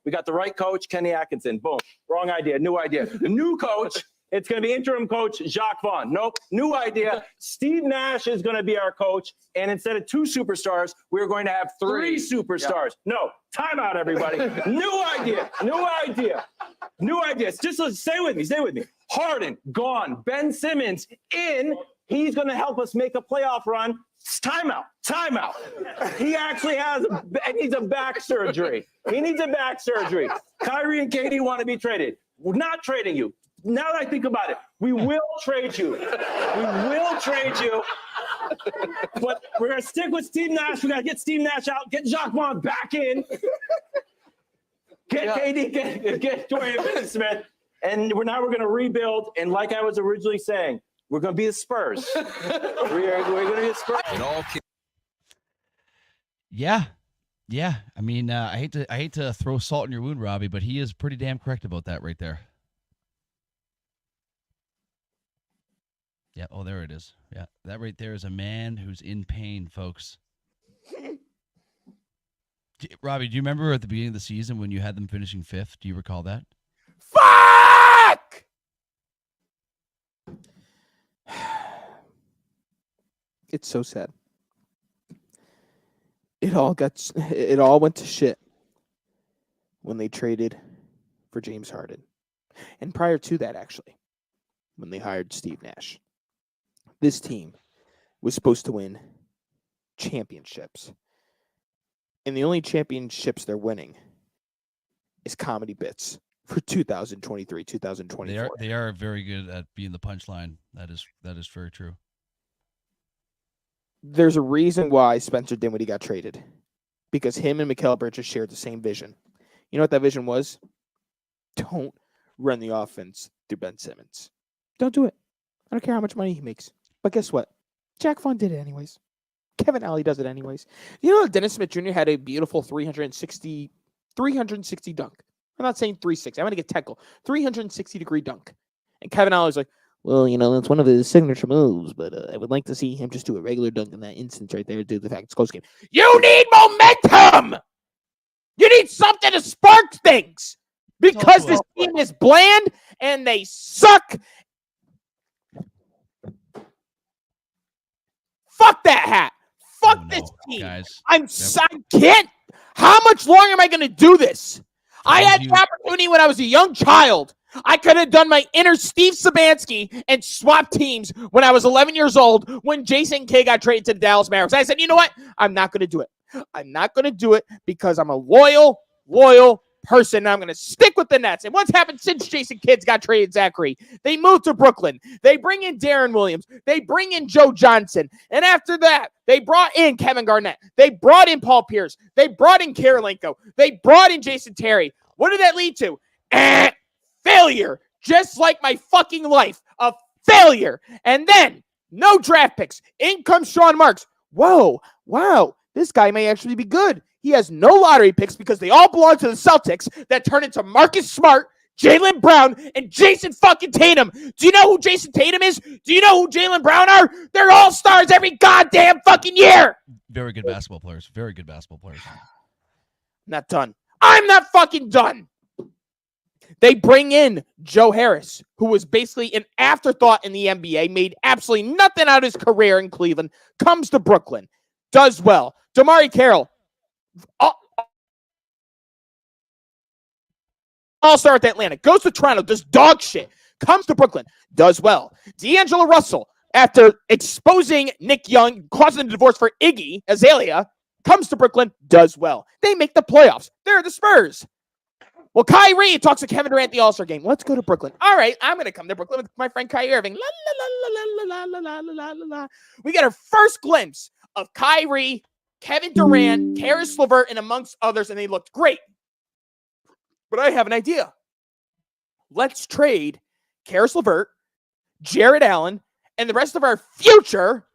We got the right coach, Kenny Atkinson. Boom. Wrong idea. New idea. The new coach, it's going to be interim coach Jacques Vaughn. Nope. New idea. Steve Nash is going to be our coach. And instead of two superstars, we're going to have three superstars. Yeah. No. Time out, everybody. New idea. Just stay with me. Harden, gone. Ben Simmons, in. He's going to help us make a playoff run. Timeout. He actually needs a back surgery. Kyrie and KD want to be traded. We're not trading you. Now that I think about it, we will trade you. But we're going to stick with Steve Nash. We got to get Steve Nash out, get Jacques Vaughn back in. Get KD, get Dorian Finney-Smith. And we're going to rebuild. And like I was originally saying, we're going to be the Spurs. we're going to be the Spurs. Yeah. I mean, I hate to throw salt in your wound, Robbie, but he is pretty damn correct about that right there. Yeah. Oh, there it is. Yeah. That right there is a man who's in pain, folks. Robbie, do you remember at the beginning of the season when you had them finishing 5th? Do you recall that? Fuck! It's so sad. It all went to shit when they traded for James Harden. And prior to that, actually, when they hired Steve Nash. This team was supposed to win championships. And the only championships they're winning is comedy bits for 2023, 2024. They are very good at being the punchline. That is very true. There's a reason why Spencer Dinwiddie got traded. Because him and Mikal Bridges shared the same vision. You know what that vision was? Don't run the offense through Ben Simmons. Don't do it. I don't care how much money he makes. But guess what? Jack Vaughn did it anyways. Kevin Alley does it anyways. You know, Dennis Smith Jr. had a beautiful 360 dunk. I'm not saying 360. I'm going to get technical. 360-degree dunk. And Kevin Alley's like, well, you know, that's one of his signature moves, but I would like to see him just do a regular dunk in that instance right there due to the fact it's a close game. You need momentum! You need something to spark things! because also this team is bland and they suck. Fuck that hat. Fuck Oh, this no, team. guys. I can't. How much longer am I going to do this? I those had of the opportunity when I was a young child. I could have done my inner Steve Sabansky and swapped teams when I was 11 years old when Jason Kidd got traded to the Dallas Mavericks. I said, you know what? I'm not going to do it. I'm not going to do it because I'm a loyal person. And I'm going to stick with the Nets. And what's happened since Jason Kidd got traded, Zachary? They moved to Brooklyn. They bring in Darren Williams. They bring in Joe Johnson. And after that, they brought in Kevin Garnett. They brought in Paul Pierce. They brought in Karolinko. They brought in Jason Terry. What did that lead to? Failure. Just like my fucking life. A failure. And then, no draft picks. In comes Sean Marks. Whoa. Wow. This guy may actually be good. He has no lottery picks because they all belong to the Celtics that turn into Marcus Smart, Jaylen Brown, and Jason fucking Tatum. Do you know who Jason Tatum is? Do you know who Jaylen Brown are? They're all stars every goddamn fucking year. Very good basketball players. Very good basketball players. Not done. I'm not fucking done. They bring in Joe Harris, who was basically an afterthought in the NBA, made absolutely nothing out of his career in Cleveland, comes to Brooklyn, does well. Damari Carroll, all-star with Atlanta, goes to Toronto, does dog shit, comes to Brooklyn, does well. D'Angelo Russell, after exposing Nick Young, causing the divorce for Iggy Azalea, comes to Brooklyn, does well. They make the playoffs. They're the Spurs. Well, Kyrie talks to Kevin Durant at the All-Star game. Let's go to Brooklyn. All right, I'm going to come to Brooklyn with my friend Kyrie Irving. La, la, la, la, la, la, la, la, la, la. We get our first glimpse of Kyrie, Kevin Durant, Karis LeVert, and amongst others, and they looked great. But I have an idea. Let's trade Karis LeVert, Jared Allen, and the rest of our future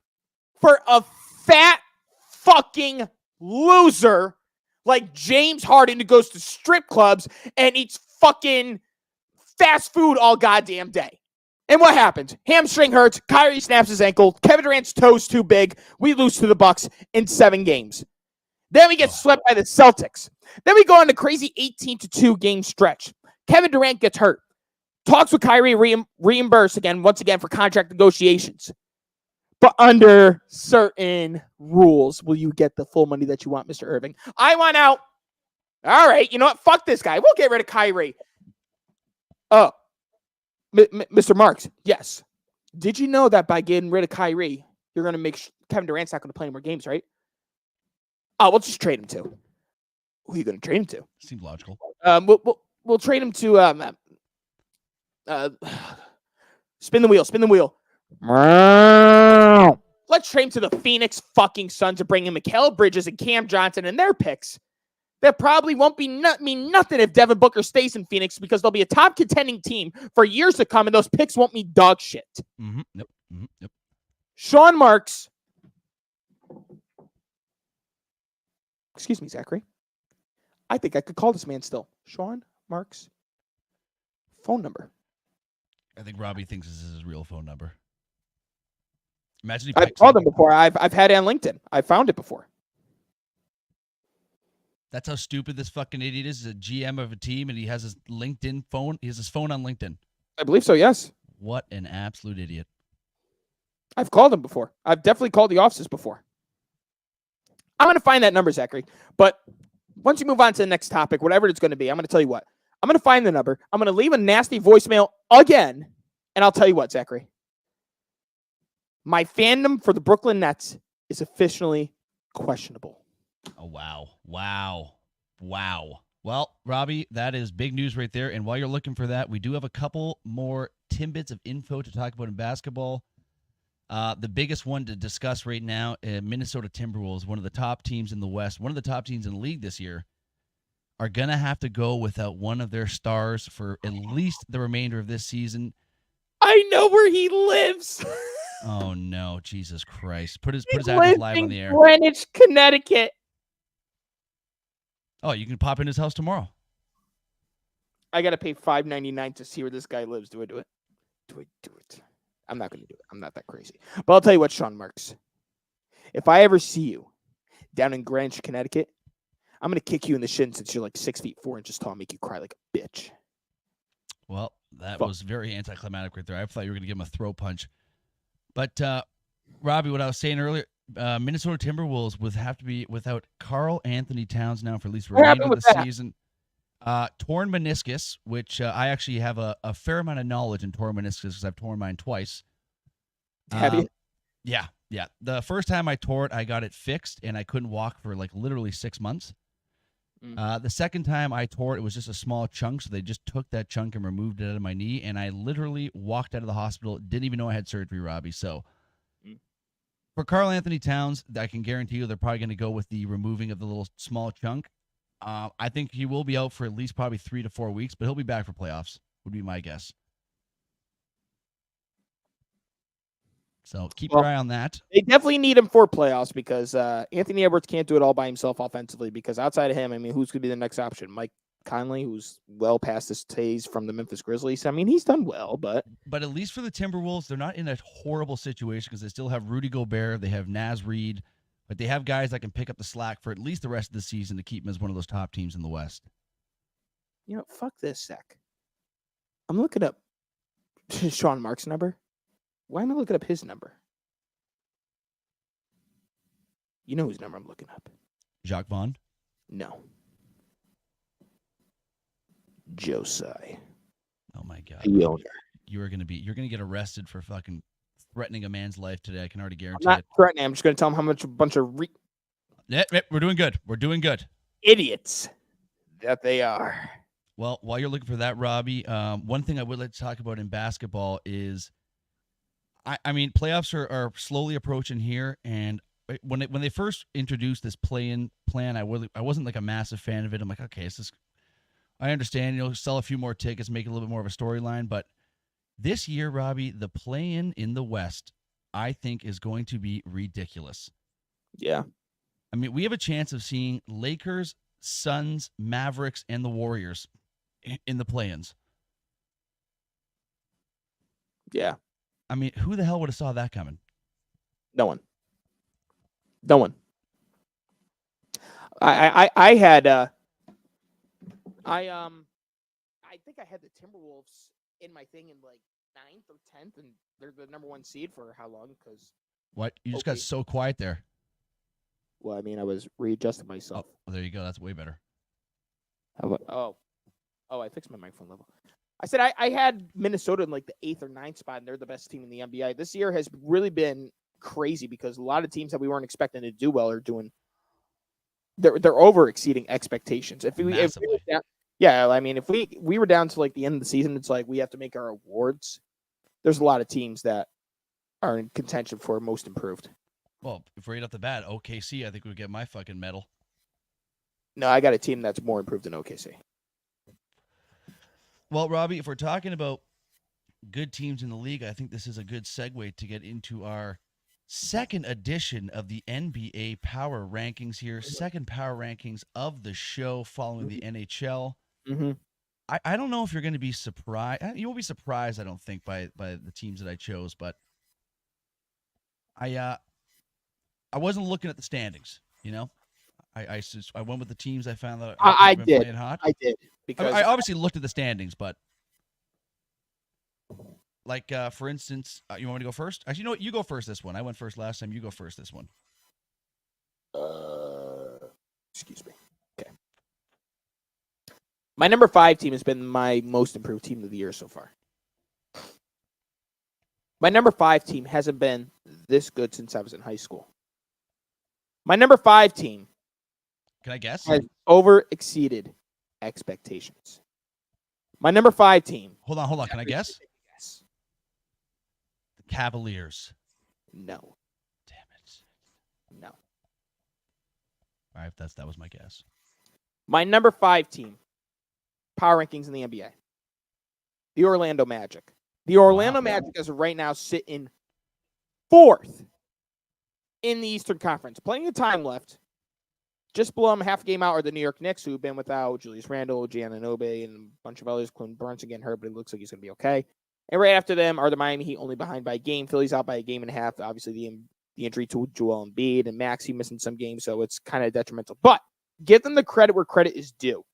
for a fat fucking loser like James Harden who goes to strip clubs and eats fucking fast food all goddamn day. And what happens? Hamstring hurts. Kyrie snaps his ankle. Kevin Durant's toe's too big. We lose to the Bucks in 7 games. Then we get swept by the Celtics. Then we go on a crazy 18-2 game stretch. Kevin Durant gets hurt. Talks with Kyrie, reimburse again, once again, for contract negotiations. But under certain rules, will you get the full money that you want, Mr. Irving? I want out. All right, you know what? Fuck this guy. We'll get rid of Kyrie. Oh, Mr. Marks, yes. Did you know that by getting rid of Kyrie, you're going to make Kevin Durant's not going to play more games, right? Oh, we'll just trade him to. Who are you going to trade him to? Seems logical. We'll trade him to spin the wheel. Let's trade him to the Phoenix fucking Suns to bring in Mikal Bridges and Cam Johnson and their picks. That probably won't mean nothing if Devin Booker stays in Phoenix because they'll be a top contending team for years to come, and those picks won't mean dog shit. Mm-hmm. Yep. Mm-hmm. Yep. Sean Marks. Excuse me, Zachary. I think I could call this man still. Sean Marks. Phone number. I think Robbie thinks this is his real phone number. Imagine I've called him before. I've had it on LinkedIn. I found it before. That's how stupid this fucking idiot is. He's a GM of a team, and he has his LinkedIn phone. He has his phone on LinkedIn. I believe so, yes. What an absolute idiot. I've called him before. I've definitely called the offices before. I'm going to find that number, Zachary. But once you move on to the next topic, whatever it's going to be, I'm going to tell you what. I'm going to find the number. I'm going to leave a nasty voicemail again, and I'll tell you what, Zachary. My fandom for the Brooklyn Nets is officially questionable. Oh, wow. Well, Robbie, that is big news right there. And while you're looking for that, we do have a couple more tidbits of info to talk about in basketball. The biggest one to discuss right now, Minnesota Timberwolves, one of the top teams in the West, one of the top teams in the league this year, are going to have to go without one of their stars for at least the remainder of this season. I know where he lives. Oh, no. Jesus Christ. Put his address live on the air. Greenwich, Connecticut. Oh, you can pop in his house tomorrow. I got to pay $5.99 to see where this guy lives. Do I do it? Do I do it? I'm not going to do it. I'm not that crazy. But I'll tell you what, Sean Marks. If I ever see you down in Greenwich, Connecticut, I'm gonna kick you in the shin since you're like 6'4" tall, and make you cry like a bitch. Well, that Fuck. was very anticlimactic right there. I thought you were going to give him a throw punch. But, Robbie, what I was saying earlier, Minnesota Timberwolves would have to be without Karl Anthony Towns now for at least the What remainder happened of the with that? season. Torn meniscus, which I actually have a fair amount of knowledge in torn meniscus because I've torn mine twice. Have you? Yeah. The first time I tore it, I got it fixed, and I couldn't walk for like literally 6 months. The second time I tore it was just a small chunk, so they just took that chunk and removed it out of my knee, and I literally walked out of the hospital, didn't even know I had surgery, Robbie. So for Karl Anthony Towns, I can guarantee you they're probably going to go with the removing of the little small chunk. I think he will be out for at least probably 3 to 4 weeks, but he'll be back for playoffs, would be my guess. So keep your eye on that. They definitely need him for playoffs because Anthony Edwards can't do it all by himself offensively. Because outside of him, I mean, who's going to be the next option? Mike Conley, who's well past his days from the Memphis Grizzlies. I mean, he's done well, but at least for the Timberwolves, they're not in a horrible situation because they still have Rudy Gobert, they have Naz Reid, but they have guys that can pick up the slack for at least the rest of the season to keep them as one of those top teams in the West. you know, fuck this sec. I'm looking up Sean Mark's number. Why am I looking up his number? You know whose number I'm looking up? Jacques Vaughn? No. Josai. Oh my God. The owner. You're gonna get arrested for fucking threatening a man's life today. I can already I'm guarantee not it. threatening. I'm just going to tell him how much a bunch of Yeah, we're doing good. We're doing good. idiots that they are. Well, while you're looking for that, Robbie, one thing I would like to talk about in basketball is, I mean, playoffs are slowly approaching here, and when they first introduced this play-in plan, I wasn't like a massive fan of it. I'm like, okay, I understand, sell a few more tickets, make it a little bit more of a storyline, but this year, Robbie, the play-in in the West, I think, is going to be ridiculous. Yeah. I mean, we have a chance of seeing Lakers, Suns, Mavericks, and the Warriors in the play-ins. Yeah. I mean, who the hell would have saw that coming? No one. I think I had the Timberwolves in my thing in like 9th or 10th, and they're the number 1 seed for how long? Because What? You just got so quiet there. well, I mean, I was readjusting myself. Oh, there you go. That's way better. I fixed my microphone level. I said I had Minnesota in like the 8th or 9th spot, and they're the best team in the NBA. This year has really been crazy because a lot of teams that we weren't expecting to do well are doing. They're over exceeding expectations. If we were down, yeah, I mean, if we were down to like the end of the season, it's like we have to make our awards. There's a lot of teams that are in contention for most improved. Well, if right off the bat, OKC, I think would get my fucking medal. No, I got a team that's more improved than OKC. Well, Robbie, if we're talking about good teams in the league, I think this is a good segue to get into our second edition of the NBA Power Rankings here. Second Power Rankings of the show following the NHL. Mm-hmm. I don't know if you're going to be surprised. You won't be surprised, I don't think, by the teams that I chose, but I wasn't looking at the standings, I went with the teams I found that I been did. playing hot. I did. Because I obviously looked at the standings, but like for instance, you want me to go first? Actually, you know what? You go first this one. I went first last time. You go first this one. Excuse me. Okay. My number 5 team has been my most improved team of the year so far. My number 5 team hasn't been this good since I was in high school. My number 5 team Can I guess? has over exceeded expectations. My number 5 team. Hold on. Can I guess? Yes. The Cavaliers. No. Damn it. No. All right, that was my guess. My number 5 team. Power rankings in the NBA. The Orlando Magic. The Orlando Magic is right now sitting 4th in the Eastern Conference. Plenty of time left. Just below them, half a game out, are the New York Knicks, who've been without Julius Randle, Giannonobe, and a bunch of others. Quinn Brunson getting hurt, but it looks like he's going to be okay. And right after them are the Miami Heat, only behind by a game. Philly's out by a game and a half. Obviously, the injury to Joel Embiid and Maxey missing some games, so it's kind of detrimental. But give them the credit where credit is due.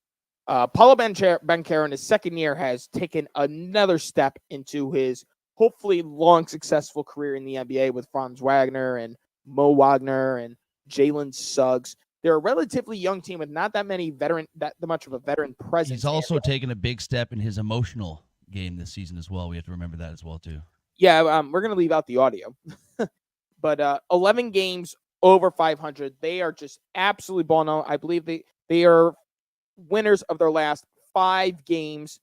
Paulo Banchero in his second year has taken another step into his hopefully long, successful career in the NBA with Franz Wagner and Mo Wagner and Jalen Suggs. They're a relatively young team with not that much of a veteran presence. He's also taken a big step in his emotional game this season as well. We have to remember that as well too. Yeah, we're going to leave out the audio. But 11 games over 500. They are just absolutely balling out. I believe they are winners of their last 5 games.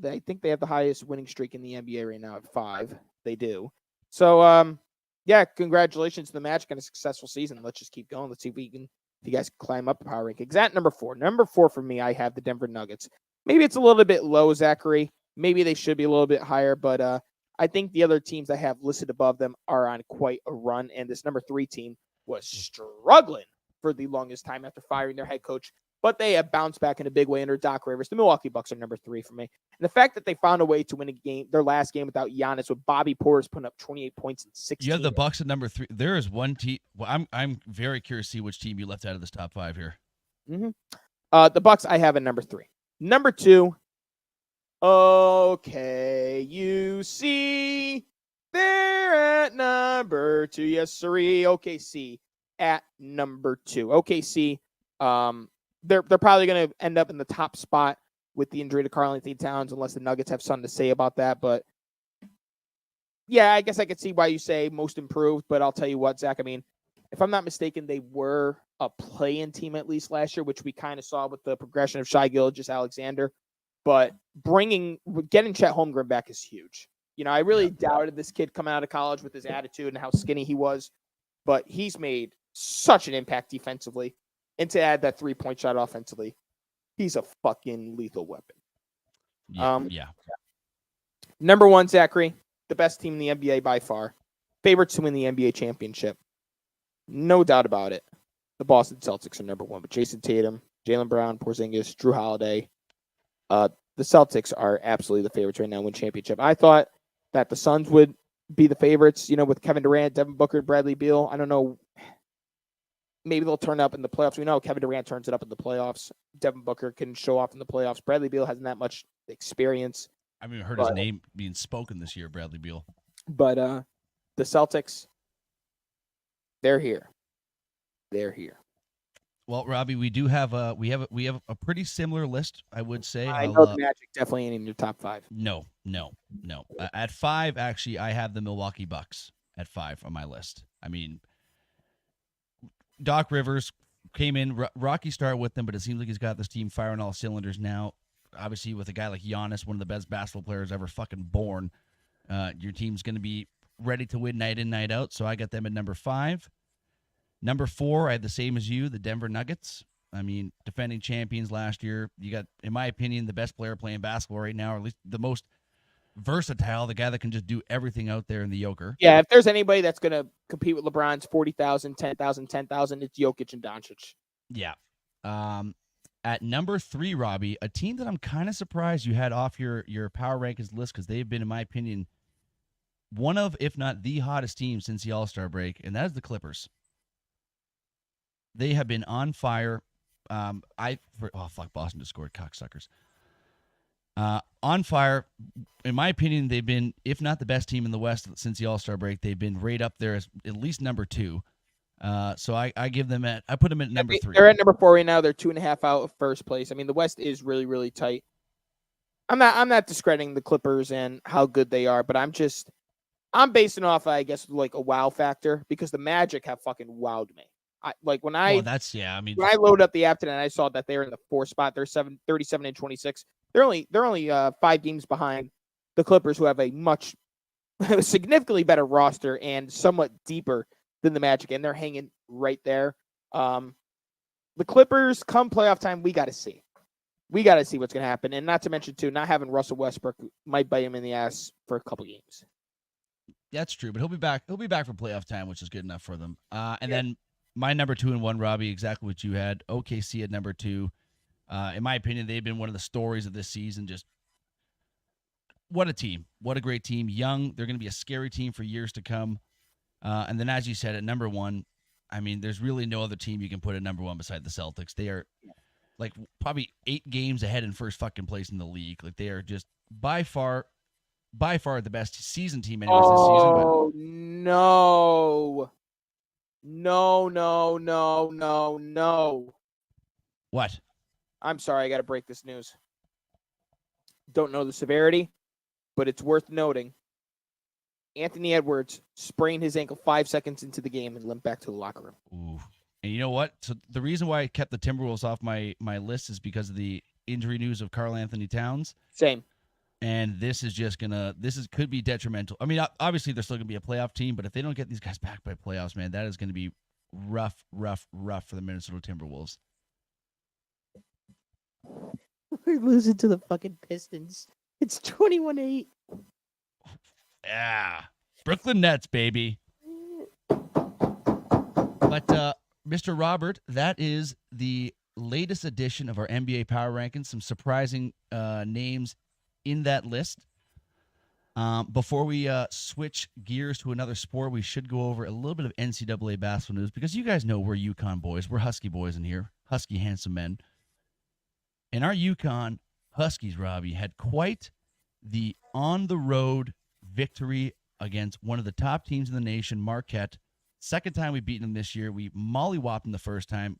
I think they have the highest winning streak in the NBA right now at 5. They do. So, yeah, congratulations to the Magic on a successful season. Let's just keep going. Let's see if you guys can climb up the power rankings. At number 4. Number 4 for me, I have the Denver Nuggets. Maybe it's a little bit low, Zachary. Maybe they should be a little bit higher, but I think the other teams I have listed above them are on quite a run, and this number 3 team was struggling for the longest time after firing their head coach, but they have bounced back in a big way under Doc Rivers. The Milwaukee Bucks are number 3 for me. And the fact that they found a way to win their last game without Giannis, with Bobby Portis putting up 28 points in 16. You have the Bucks at number 3. There is one team. Well, I'm very curious to see which team you left out of this top 5 here. Mm-hmm. The Bucks I have at number 3. Number 2. Okay, you see, they're at number 2. Yes, sirree. OKC at number 2. OKC, they're probably going to end up in the top spot with the injury to Karl-Anthony Towns, unless the Nuggets have something to say about that. But yeah, I guess I could see why you say most improved. But I'll tell you what, Zach. I mean, if I'm not mistaken, they were a play-in team at least last year, which we kind of saw with the progression of Shai Gilgeous-Alexander. But getting Chet Holmgren back is huge. You know, I really doubted this kid coming out of college with his attitude and how skinny he was, but he's made such an impact defensively. And to add that 3-point shot offensively, he's a fucking lethal weapon. Yeah. Number 1, Zachary, the best team in the NBA by far. Favorites to win the NBA championship. No doubt about it. The Boston Celtics are number 1, but Jason Tatum, Jaylen Brown, Porzingis, Drew Holiday. The Celtics are absolutely the favorites right now to win championship. I thought that the Suns would be the favorites, with Kevin Durant, Devin Booker, Bradley Beal. I don't know. Maybe they'll turn up in the playoffs. We know Kevin Durant turns it up in the playoffs. Devin Booker can show off in the playoffs. Bradley Beal hasn't that much experience. I haven't even heard his name being spoken this year, Bradley Beal. But the Celtics, they're here. They're here. Well, Robbie, we have a pretty similar list, I would say. I know the Magic definitely ain't in your top 5. No. At 5, actually, I have the Milwaukee Bucks at 5 on my list. I mean, Doc Rivers came in, rocky start with them, but it seems like he's got this team firing all cylinders now. Obviously, with a guy like Giannis, one of the best basketball players ever fucking born, your team's going to be ready to win night in, night out. So I got them at number 5. Number 4, I had the same as you, the Denver Nuggets. I mean, defending champions last year. You got, in my opinion, the best player playing basketball right now, or at least the most versatile, the guy that can just do everything out there in the Joker. Yeah, if there's anybody that's going to compete with LeBron's 40,000, 10,000, 10,000, it's Jokic and Doncic. Yeah. At number 3, Robbie, a team that I'm kind of surprised you had off your power rankings list, because they've been, in my opinion, one of, if not the hottest team since the All-Star break, and that is the Clippers. They have been on fire. Boston just scored, cocksuckers. On fire. In my opinion, they've been, if not the best team in the West since the All-Star break, they've been right up there as at least number 2. So I give them I put them at number 3. They're at number 4 right now. They're 2.5 out of first place. I mean, the West is really, really tight. I'm not discrediting the Clippers and how good they are, but I'm basing off, I guess, like a wow factor, because the Magic have fucking wowed me. When I loaded up the app today and I saw that they're in the 4th spot, they're 37 and 26. They're only 5 games behind the Clippers, who have a significantly better roster and somewhat deeper than the Magic, and they're hanging right there. The Clippers, come playoff time, we got to see. We got to see what's going to happen, and not to mention too, not having Russell Westbrook might bite him in the ass for a couple games. That's true, but he'll be back. He'll be back for playoff time, which is good enough for them. Then my number 2 and 1, Robbie, exactly what you had. OKC at number 2. In my opinion, they've been one of the stories of this season. Just what a team. What a great team. Young. They're going to be a scary team for years to come. And then, as you said, at number 1, I mean, there's really no other team you can put at number one beside the Celtics. They are like probably 8 games ahead in first fucking place in the league. Like they are just by far the best season team anyways this season. But Oh, no. No. what? I'm sorry, I got to break this news. Don't know the severity, but it's worth noting. Anthony Edwards sprained his ankle 5 seconds into the game and limped back to the locker room. Ooh. And you know what? So the reason why I kept the Timberwolves off my list is because of the injury news of Karl Anthony Towns. Same. And this is could be detrimental. I mean, obviously they're still gonna be a playoff team, but if they don't get these guys back by playoffs, man, that is gonna be rough for the Minnesota Timberwolves. We're losing to the fucking Pistons. It's 21-8. Yeah. Brooklyn Nets, baby. But Mr. Robert, that is the latest edition of our NBA Power Rankings. Some surprising names in that list. Before we switch gears to another sport, we should go over a little bit of NCAA basketball news because you guys know we're UConn boys. We're Husky boys in here. Husky handsome men. And our UConn Huskies, Robbie, had quite the on-the-road victory against one of the top teams in the nation, Marquette. Second time we've beaten them this year. We mollywopped them the first time.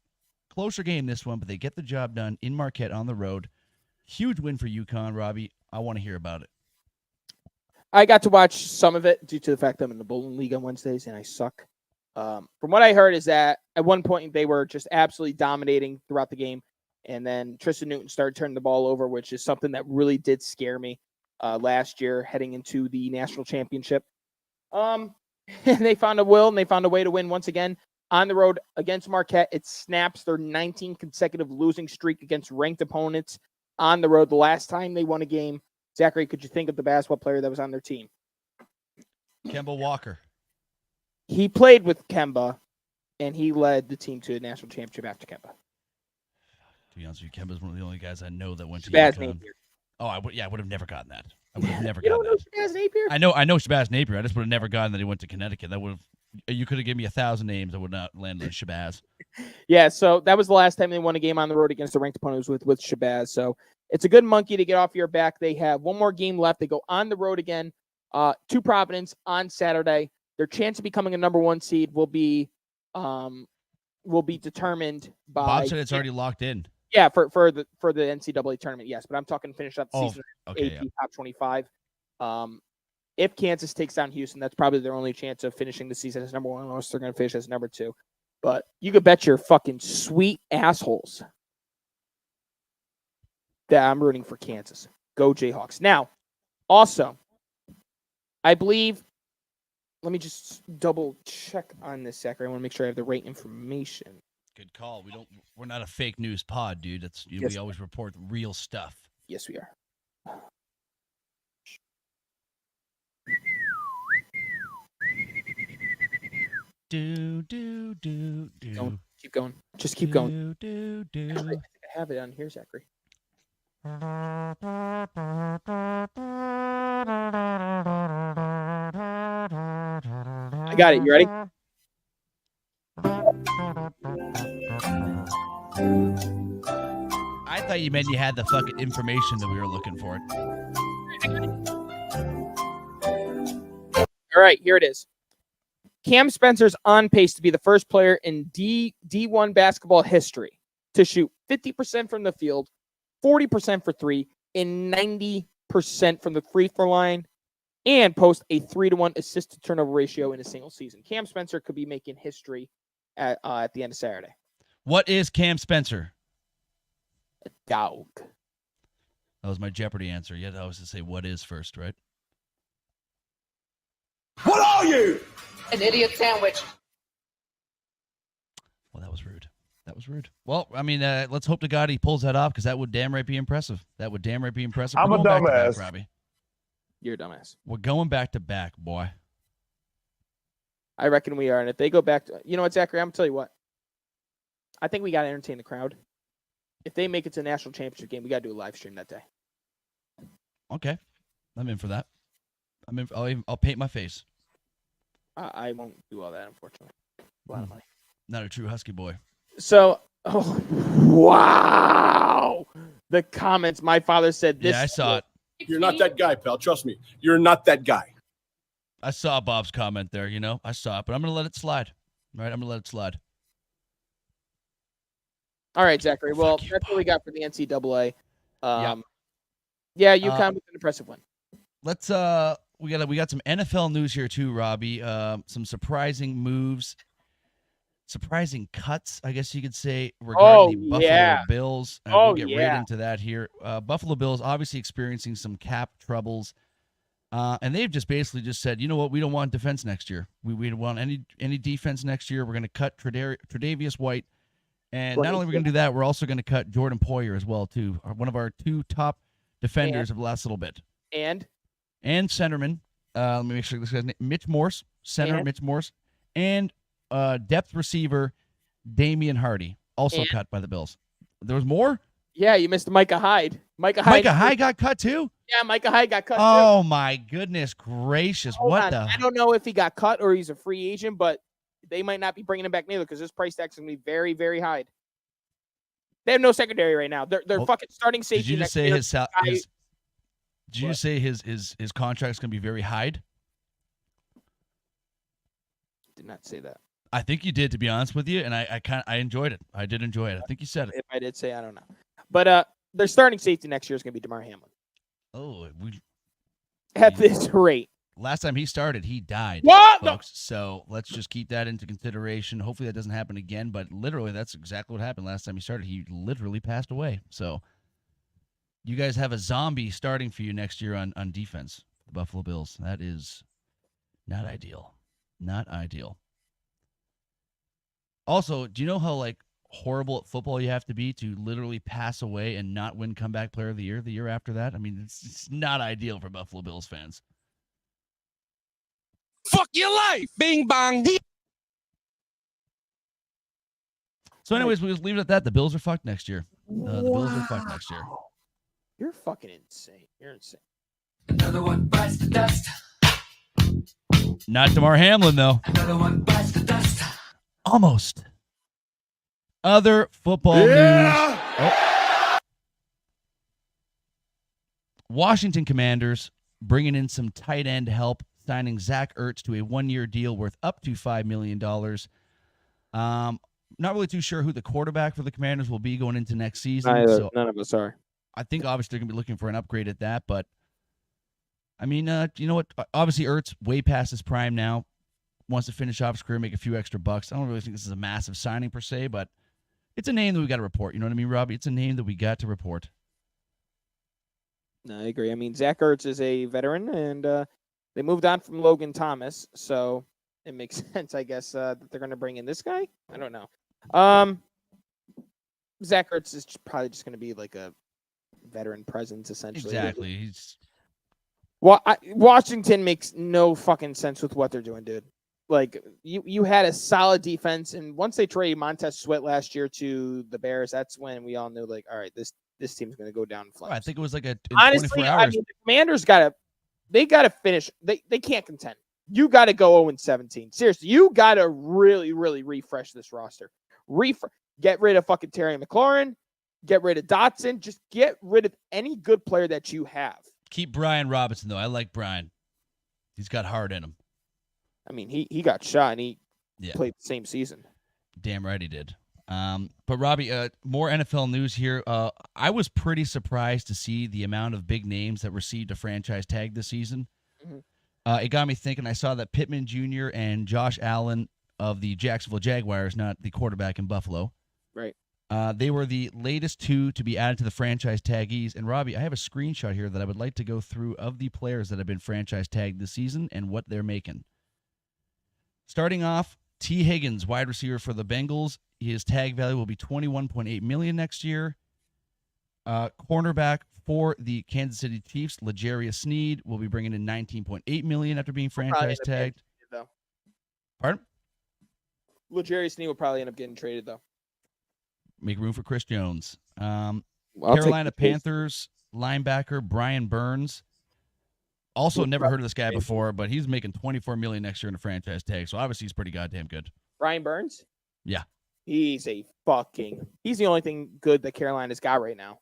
Closer game this one, but they get the job done in Marquette on the road. Huge win for UConn, Robbie. I want to hear about it. I got to watch some of it due to the fact that I'm in the bowling league on Wednesdays and I suck. From what I heard is that at one point they were just absolutely dominating throughout the game. And then Tristan Newton started turning the ball over, which is something that really did scare me last year heading into the national championship. And they found a will and they found a way to win once again on the road against Marquette. It snaps their 19 consecutive losing streak against ranked opponents on the road. The last time they won a game, Zachary, could you think of the basketball player that was on their team? Kemba Walker. He played with Kemba, and he led the team to a national championship after Kemba. To be honest with you, Kemba's one of the only guys I know that went to Shabazz UConn. Napier. Oh, I would have never gotten that. I would have never You gotten don't know that. Shabazz Napier? I know Shabazz Napier. I just would have never gotten that he went to Connecticut. That would have. You could have given me 1,000 names. I would not land on Shabazz. Yeah, so that was the last time they won a game on the road against the ranked opponents with Shabazz. So it's a good monkey to get off your back. They have one more game left. They go on the road again to Providence on Saturday. Their chance of becoming a number one seed will be determined by. Bob said it's already locked in. Yeah, for the NCAA tournament, yes. But I'm talking finish up the season okay, AP top 25. If Kansas takes down Houston, that's probably their only chance of finishing the season as number one, unless they're going to finish as number two. But you could bet your fucking sweet assholes that I'm rooting for Kansas. Go Jayhawks. Now, also, I believe, let me just double check on this, Zachary. I want to make sure I have the right information. Good call. We're not a fake news pod, dude. Yes, we always report real stuff. Yes, we are. Do. Keep going. Just keep going. Do. I think I have it on here, Zachary. I got it. You ready? I thought you meant you had the fucking information that we were looking for. All right, here it is. Cam Spencer's on pace to be the first player in D1 basketball history to shoot 50% from the field, 40% for three, and 90% from the free throw line, and post a 3-to-1 assist to turnover ratio in a single season. Cam Spencer could be making history at the end of Saturday. What is Cam Spencer? A dog. That was my Jeopardy answer. You had to always say what is first, right? What are you? An idiot sandwich. Well, that was rude. That was rude. Well, I mean, let's hope to God he pulls that off because that would damn right be impressive. I'm We're a going dumbass. back to back, Robbie. You're a dumbass. We're going back to back, boy. I reckon we are. And if they go back to, you know what, Zachary, I'm going to tell you what. I think we got to entertain the crowd. If they make it to a national championship game, we got to do a live stream that day. Okay. I'm in for that. I'll paint my face. I won't do all that, unfortunately. A lot of money. Not a true Husky boy. So, wow. The comments. My father said this. Yeah, I saw it. You're not that guy, pal. Trust me. You're not that guy. I saw Bob's comment there, I saw it, but I'm going to let it slide. All right, I'm going to let it slide. All right, Zachary. Well, Fuck you, that's what we Bob. got for the NCAA. Yeah. Yeah, UConn was an impressive win. Let's we got some NFL news here too, Robbie. Some surprising moves, surprising cuts, I guess you could say, regarding the Buffalo Bills. And we'll get right into that here. Buffalo Bills obviously experiencing some cap troubles. And they've just basically just said, you know what, we don't want defense next year. We don't want any defense next year. We're going to cut Tre'Davious White. And not only are we going to do that, we're also going to cut Jordan Poyer as well, too. One of our 2 top defenders of the last little bit. And centerman. Let me make sure this guy's name. Mitch Morse. Mitch Morse. And depth receiver Damian Hardy. Also cut by the Bills. There was more? Yeah, you missed Micah Hyde. Micah Hyde got cut too? Yeah, Micah Hyde got cut too. Oh, my goodness gracious. What the? I don't know if he got cut or he's a free agent, but they might not be bringing him back neither because this price tag's going to be very, very high. They have no secondary right now. They're fucking starting safety. Did you just say did you say his contract's going to be very high? Did not say that. I think you did, to be honest with you, and I enjoyed it. I did enjoy it. I think you said it. If I did say, I don't know. But their starting safety next year is going to be DeMar Hamlin. Oh, At this rate. Last time he started, he died, What? folks. So let's just keep that into consideration. Hopefully that doesn't happen again, but literally that's exactly what happened last time he started. He literally passed away. So you guys have a zombie starting for you next year on defense, the Buffalo Bills. That is not ideal. Not ideal. Also, do you know how horrible at football you have to be to literally pass away and not win comeback player of the year after that? I mean, it's not ideal for Buffalo Bills fans. Fuck your life. Bing bang. So anyways, we'll just leave it at that. The Bills are fucked next year. The Bills are fucked next year. You're fucking insane. You're insane. Another one bites the dust. Not DeMar Hamlin, though. Another one bites the dust. Almost. Other football news. Oh. Washington Commanders bringing in some tight end help, signing Zach Ertz to a 1-year deal worth up to $5 million. Not really too sure who the quarterback for the Commanders will be going into next season. So none of us are. I think obviously they're going to be looking for an upgrade at that. But, I mean, you know what? Obviously, Ertz, way past his prime now, wants to finish off his career, make a few extra bucks. I don't really think this is a massive signing per se, but it's a name that we got to report. You know what I mean, Robbie? It's a name that we got to report. No, I agree. I mean, Zach Ertz is a veteran, and they moved on from Logan Thomas, so it makes sense, I guess, that they're going to bring in this guy. I don't know. Zach Ertz is probably just going to be like a veteran presence, essentially. Exactly. Washington makes no fucking sense with what they're doing, dude. Like, you had a solid defense, and once they traded Montez Sweat last year to the Bears, that's when we all knew, like, all right, this team's going to go down in flames. I think it was like honestly, 24 hours. I mean, the Commanders got to finish. They can't contend. You got to go 0-17. Seriously, you got to really, really refresh this roster. Get rid of fucking Terry McLaurin. Get rid of Dotson. Just get rid of any good player that you have. Keep Brian Robinson, though. I like Brian. He's got heart in him. I mean, he got shot and he played the same season. Damn right he did. But Robbie, more NFL news here. I was pretty surprised to see the amount of big names that received a franchise tag this season. Mm-hmm. It got me thinking. I saw that Pittman Jr. and Josh Allen of the Jacksonville Jaguars, not the quarterback in Buffalo. Right. They were the latest 2 to be added to the franchise taggees. And Robbie, I have a screenshot here that I would like to go through of the players that have been franchise tagged this season and what they're making. Starting off, T. Higgins, wide receiver for the Bengals. His tag value will be $21.8 million next year. Cornerback for the Kansas City Chiefs, L'Jarius Sneed, will be bringing in $19.8 million after being franchise tagged. Pardon? L'Jarius Sneed will probably end up getting traded, though. Make room for Chris Jones. Carolina Panthers linebacker Brian Burns. Also, never heard of this guy before, but he's making $24 million next year in a franchise tag, so obviously he's pretty goddamn good. Brian Burns? Yeah. He's the only thing good that Carolina's got right now.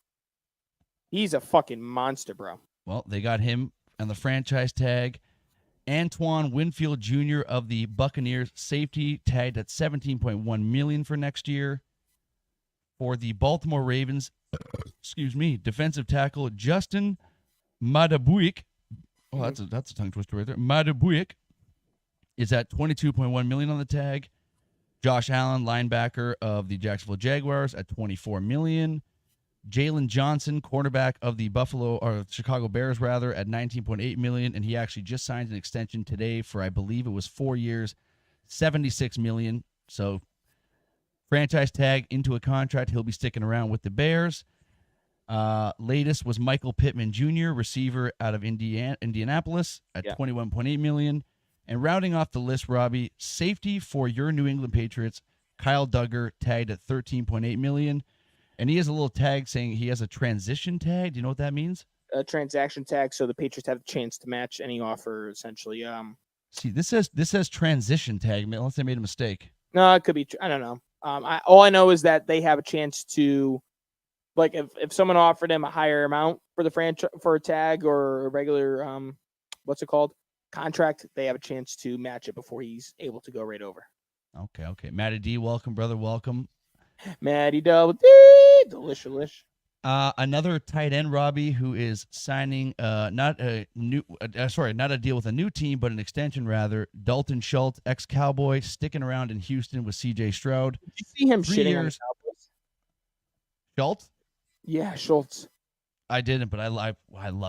He's a fucking monster, bro. Well, they got him on the franchise tag. Antoine Winfield Jr. of the Buccaneers, safety, tagged at $17.1 million for next year. For the Baltimore Ravens, defensive tackle Justin Madabuik. Oh, that's a tongue twister right there. Madabuik is at $22.1 million on the tag. Josh Allen, linebacker of the Jacksonville Jaguars, at $24 million. Jalen Johnson, cornerback of the Chicago Bears, rather, at $19.8 million, and he actually just signed an extension today for, I believe it was 4 years, $76 million. So franchise tag into a contract. He'll be sticking around with the Bears. Latest was Michael Pittman Jr., receiver out of Indianapolis, at $21.8 million. And rounding off the list, Robbie, safety for your New England Patriots, Kyle Duggar, tagged at $13.8 million. And he has a little tag saying he has a transition tag. Do you know what that means? A transaction tag, so the Patriots have a chance to match any offer, essentially. See, this says transition tag, unless they made a mistake. No, it could be. I don't know. All I know is that they have a chance to, like, if someone offered him a higher amount for the franchise for a tag or a regular what's it called, contract, they have a chance to match it before he's able to go right over. Okay. Matty D, welcome, brother, welcome. Matty Double D, delicious. Another tight end, Robbie, who is signing not a deal with a new team, but an extension rather. Dalton Schultz, ex-Cowboy, sticking around in Houston with C.J. Stroud. Did you see him 3 shitting years. on the Cowboys? Schultz? Yeah, Schultz. I didn't, but I love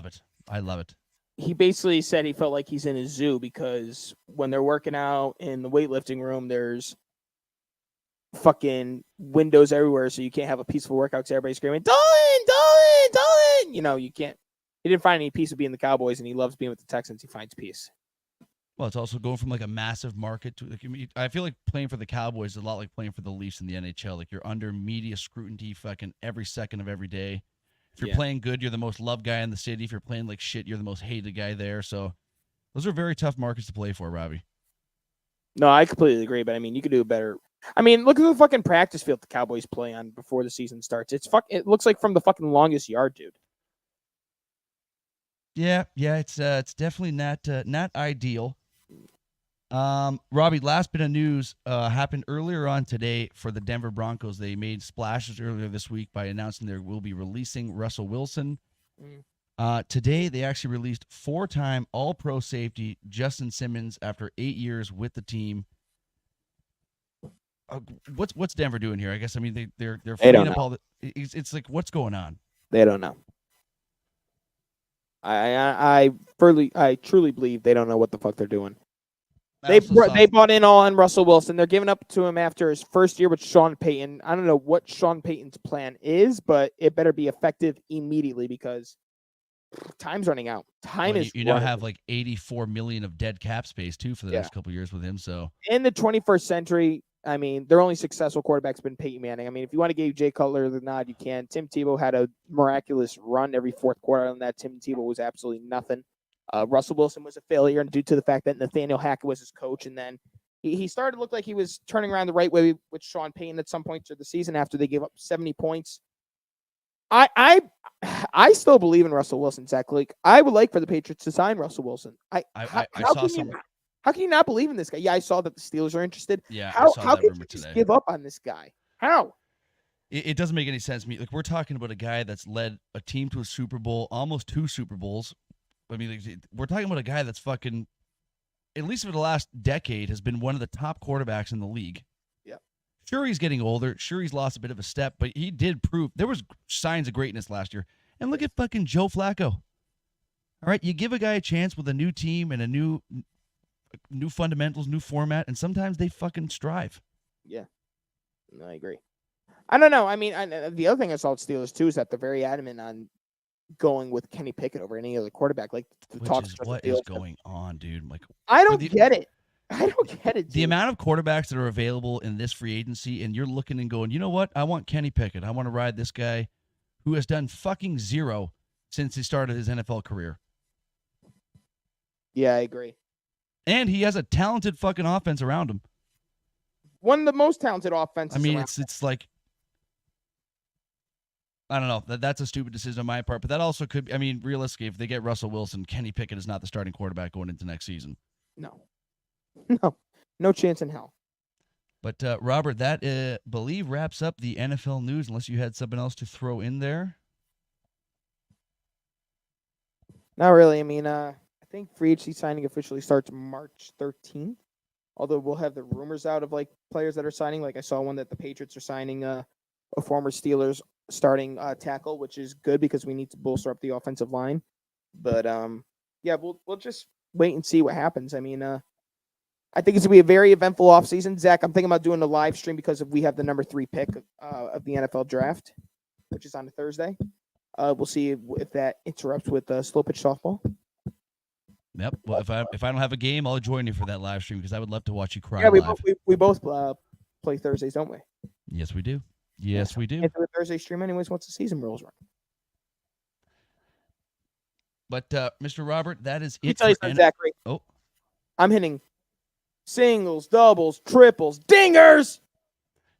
it. I love it. He basically said he felt like he's in a zoo because when they're working out in the weightlifting room, there's fucking windows everywhere, so you can't have a peaceful workout because everybody's screaming, Dolan! You know, you can't. He didn't find any peace of being the Cowboys, and he loves being with the Texans. He finds peace. Well, it's also going from like a massive market to I feel like playing for the Cowboys is a lot like playing for the Leafs in the NHL. Like you're under media scrutiny fucking every second of every day. If you're playing good, you're the most loved guy in the city. If you're playing like shit, you're the most hated guy there. So those are very tough markets to play for, Robbie. No, I completely agree, but I mean, you could do better. I mean, look at the fucking practice field the Cowboys play on before the season starts. It looks like from the fucking longest yard, dude. Yeah, it's definitely not ideal. Robbie, last bit of news happened earlier on today for the Denver Broncos. They made splashes earlier this week by announcing they will be releasing Russell Wilson. Today, they actually released 4-time All-Pro safety Justin Simmons after 8 years with the team. What's Denver doing here? I guess they're freeing up all the. It's like, what's going on? They don't know. I truly believe they don't know what the fuck they're doing. They bought in all on Russell Wilson. They're giving up to him after his first year with Sean Payton. I don't know what Sean Payton's plan is, but it better be effective immediately because time's running out. You now have like $84 million of dead cap space too for the next couple of years with him. So in the 21st century, I mean, their only successful quarterback's been Peyton Manning. I mean, if you want to give Jay Cutler the nod, you can. Tim Tebow had a miraculous run every fourth quarter, and that Tim Tebow was absolutely nothing. Russell Wilson was a failure due to the fact that Nathaniel Hackett was his coach, and then he started to look like he was turning around the right way with Sean Payton at some points of the season after they gave up 70 points. I still believe in Russell Wilson, Zach. Like, I would like for the Patriots to sign Russell Wilson. How can you not believe in this guy? Yeah, I saw that the Steelers are interested. Yeah, how I saw that can rumor you just today. give up on this guy? How? It doesn't make any sense to me. Like, we're talking about a guy that's led a team to a Super Bowl, almost 2 Super Bowls. I mean, we're talking about a guy that's fucking, at least for the last decade, has been one of the top quarterbacks in the league. Yeah. Sure, he's getting older. Sure, he's lost a bit of a step, but he did prove there was signs of greatness last year. And look at fucking Joe Flacco. All right, you give a guy a chance with a new team and a new fundamentals, new format, and sometimes they fucking strive. Yeah, no, I agree. I don't know. I mean, the other thing I saw with Steelers too is that they're very adamant on going with Kenny Pickett over any other quarterback. Like the talks. What is going on, dude? Like, I don't get it. I don't get it. Dude. The amount of quarterbacks that are available in this free agency, and you're looking and going, you know what? I want Kenny Pickett. I want to ride this guy who has done fucking zero since he started his NFL career. Yeah, I agree. And he has a talented fucking offense around him. one of the most talented offenses. I mean, around. it's like, I don't know. That's a stupid decision on my part, but that also could be, I mean, realistically, if they get Russell Wilson, Kenny Pickett is not the starting quarterback going into next season. No, no chance in hell. But Robert, that believe wraps up the NFL news. Unless you had something else to throw in there. Not really. I mean, I think free agency signing officially starts March 13th. Although we'll have the rumors out of like players that are signing. Like I saw one that the Patriots are signing a former Steelers starting tackle, which is good because we need to bolster up the offensive line. But yeah, we'll just wait and see what happens. I mean, I think it's gonna be a very eventful offseason. Zach, I'm thinking about doing a live stream because we have the number 3 pick of the NFL draft, which is on a Thursday. We'll see if that interrupts with slow pitch softball. Yep. Well, if I don't have a game, I'll join you for that live stream because I would love to watch you cry Yeah, live. we both play Thursdays, don't we? Yes, we do. Yes, we do. Can't do a Thursday stream anyways once the season rolls around. But Mr. Robert, that is Let me it. tell you for something, Zachary. Oh, I'm hitting singles, doubles, triples, dingers.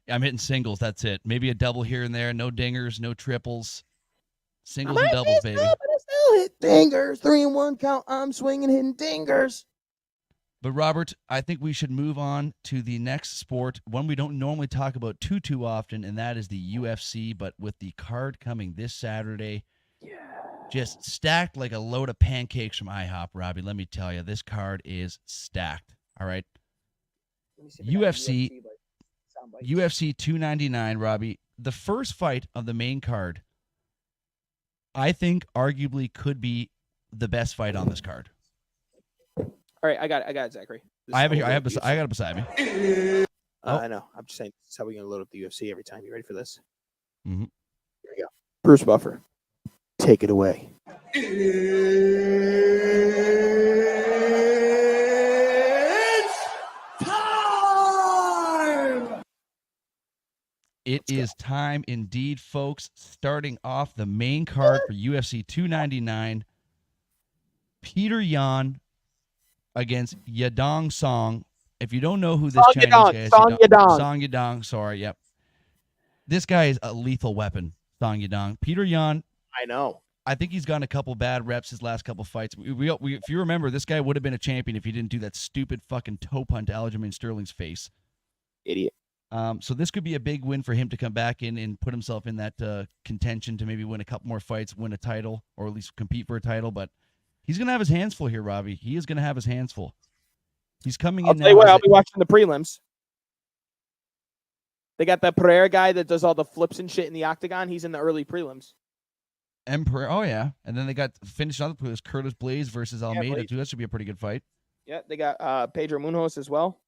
I'm hitting singles. That's it. Maybe a double here and there. No dingers, no triples. Singles and doubles, baby. But I still hit dingers. 3-1 count. I'm swinging, hitting dingers. But Robert, I think we should move on to the next sport, one we don't normally talk about too often, and that is the UFC. But with the card coming this Saturday, just stacked like a load of pancakes from IHOP, Robbie. Let me tell you, this card is stacked. All right. UFC 299, Robbie. The first fight of the main card, I think, arguably could be the best fight on this card. All right, I got it, Zachary. I have it beside me. I know. I'm just saying, this is how we're going to load up the UFC every time. You ready for this? Mm-hmm. Here we go. Bruce Buffer, take it away. It is time indeed, folks. Starting off the main card for UFC 299, Peter Yan against Yadong Song. If you don't know who this Chinese guy is, Song Yadong. Sorry, yep. This guy is a lethal weapon, Song Yadong. Peter Yan. I know. I think he's gotten a couple bad reps his last couple fights. If you remember, this guy would have been a champion if he didn't do that stupid fucking toe punt to Aljamain Sterling's face. Idiot. So this could be a big win for him to come back in and put himself in that contention to maybe win a couple more fights, win a title, or at least compete for a title. But he's going to have his hands full here, Robbie. He is going to have his hands full. He's coming in now. I'll tell you what, I'll be watching the prelims. They got that Pereira guy that does all the flips and shit in the octagon. He's in the early prelims. Emperor, oh yeah. And then they got finished on the prelims, Curtis Blaze versus Almeida, Blaze. too. That should be a pretty good fight. Yeah, they got Pedro Munoz as well.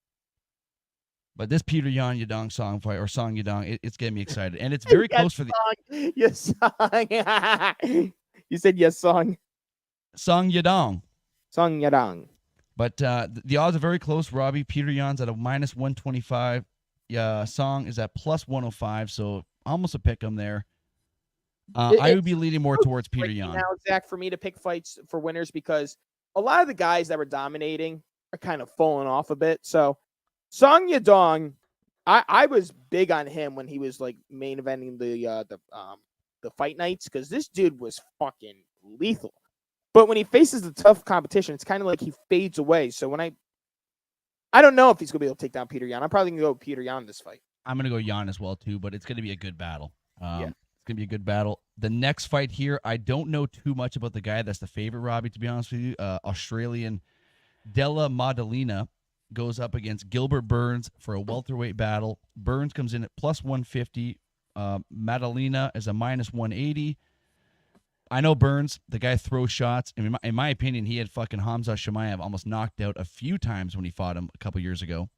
But this Peter Yan Yadong Song fight, or Song Yadong, it's getting me excited. And it's very close for the... Yes, song. You said yes, song. Song Yadong. Song Yadong. But the odds are very close, Robbie. Peter Yan's at a minus 125. Song is at plus 105, so almost a pick 'em there. I would be leaning more towards Peter Yan. Now, Zach, for me to pick fights for winners because a lot of the guys that were dominating are kind of falling off a bit. So Song Yadong, I was big on him when he was like main eventing the fight nights because this dude was fucking lethal. But when he faces the tough competition, it's kind of like he fades away. So when I don't know if he's gonna be able to take down Peter Yan. I'm probably gonna go with Peter Yan in this fight. I'm gonna go Yan as well too, but it's gonna be a good battle. Yeah. It's gonna be a good battle. The next fight here, I don't know too much about the guy that's the favorite, Robbie. To be honest with you, Australian Della Maddalena goes up against Gilbert Burns for a welterweight battle. Burns comes in at plus 150. Maddalena is a minus 180. I know Burns, the guy throws shots. In my opinion, he had fucking Hamza Shemaev almost knocked out a few times when he fought him a couple years ago.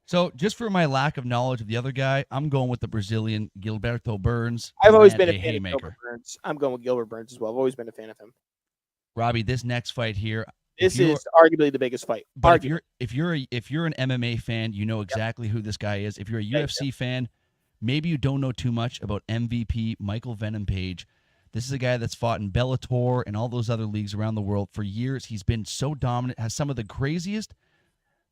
So just for my lack of knowledge of the other guy, I'm going with the Brazilian Gilberto Burns. I've always been a fan haymaker. of Gilbert Burns. I'm going with Gilbert Burns as well. I've always been a fan of him. Robbie, this next fight here. This is arguably the biggest fight. But if you're an MMA fan, you know exactly who this guy is. If you're a UFC fan, maybe you don't know too much about MVP Michael Venom Page. This is a guy that's fought in Bellator and all those other leagues around the world for years. He's been so dominant, has some of the craziest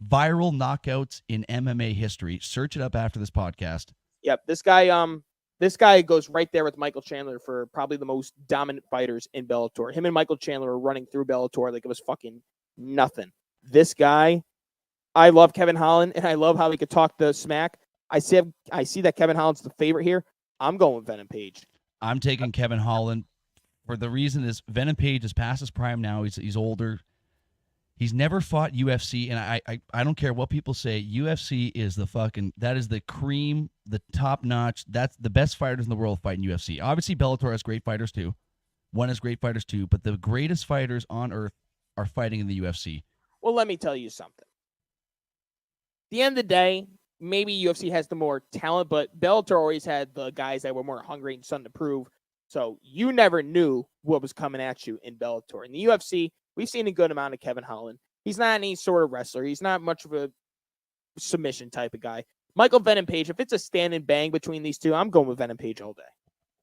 viral knockouts in MMA history. Search it up after this podcast. Yep, this guy goes right there with Michael Chandler for probably the most dominant fighters in Bellator. Him and Michael Chandler are running through Bellator like it was fucking nothing. This guy, I love Kevin Holland, and I love how he could talk the smack. I see that Kevin Holland's the favorite here. I'm going with Venom Page. I'm taking Kevin Holland for the reason is Venom Page is past his prime now. He's older. He's never fought UFC, and I don't care what people say. UFC is that is the cream, the top notch. That's the best fighters in the world fighting UFC. Obviously, Bellator has great fighters too. One has great fighters too, but the greatest fighters on earth are fighting in the UFC. Well, let me tell you something. At the end of the day, maybe UFC has the more talent, but Bellator always had the guys that were more hungry and something to prove. So you never knew what was coming at you in Bellator. In the UFC, we've seen a good amount of Kevin Holland. He's not any sort of wrestler. He's not much of a submission type of guy. Michael Venom Page, if it's a stand and bang between these two, I'm going with Venom Page all day.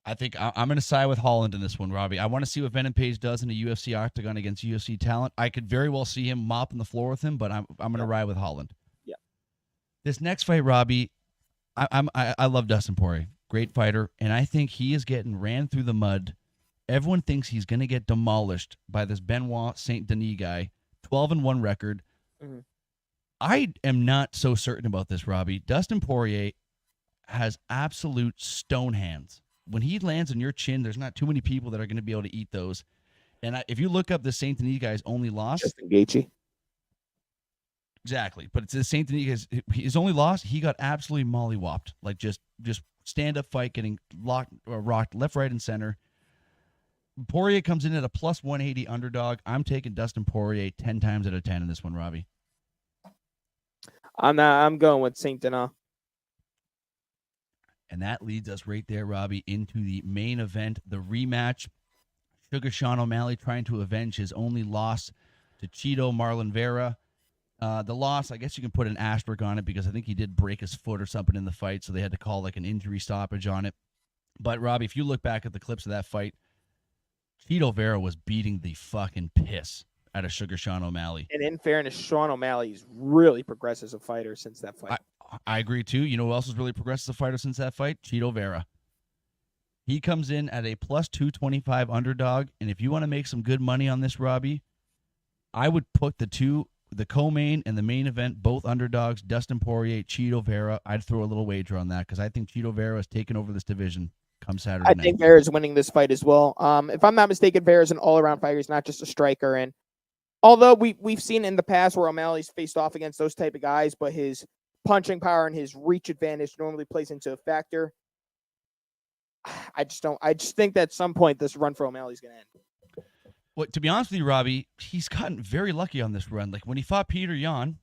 I think I'm going to side with Holland in this one, Robbie. I want to see what Venom Page does in a UFC octagon against UFC talent. I could very well see him mopping the floor with him, but I'm going to ride with Holland. Yeah. This next fight, Robbie, I love Dustin Poirier. Great fighter, and I think he is getting ran through the mud. Everyone thinks he's going to get demolished by this Benoit Saint Denis guy, 12-1 record. Mm-hmm. I am not so certain about this, Robbie. Dustin Poirier has absolute stone hands. When he lands on your chin, there's not too many people that are going to be able to eat those. And if you look up the Saint Denis guy's only loss, Justin Gaethje. Exactly, but it's the Saint Denis. His only loss, he got absolutely mollywopped, like just stand-up fight, getting rocked left, right, and center. Poirier comes in at a plus 180 underdog. I'm taking Dustin Poirier 10 times out of 10 in this one, Robbie. I'm going with Saint Denis. And that leads us right there, Robbie, into the main event, the rematch. Sugar Sean O'Malley trying to avenge his only loss to Cheeto Marlon Vera. The loss, I guess you can put an asterisk on it because I think he did break his foot or something in the fight, so they had to call like an injury stoppage on it. But, Robbie, if you look back at the clips of that fight, Cheeto Vera was beating the fucking piss out of Sugar Sean O'Malley. And in fairness, Sean O'Malley's really progressed as a fighter since that fight. I agree, too. You know who else has really progressed as a fighter since that fight? Cheeto Vera. He comes in at a plus 225 underdog, and if you want to make some good money on this, Robbie, I would put the co-main and the main event, both underdogs, Dustin Poirier, Cheeto Vera. I'd throw a little wager on that because I think Cheeto Vera has taken over this division come Saturday night. I think Vera's winning this fight as well. If I'm not mistaken, Vera's an all-around fighter. He's not just a striker. And although we've seen in the past where O'Malley's faced off against those type of guys, but his punching power and his reach advantage normally plays into a factor. I just think that at some point this run for O'Malley's going to end. Well, to be honest with you, Robbie, he's gotten very lucky on this run. Like when he fought Peter Yan,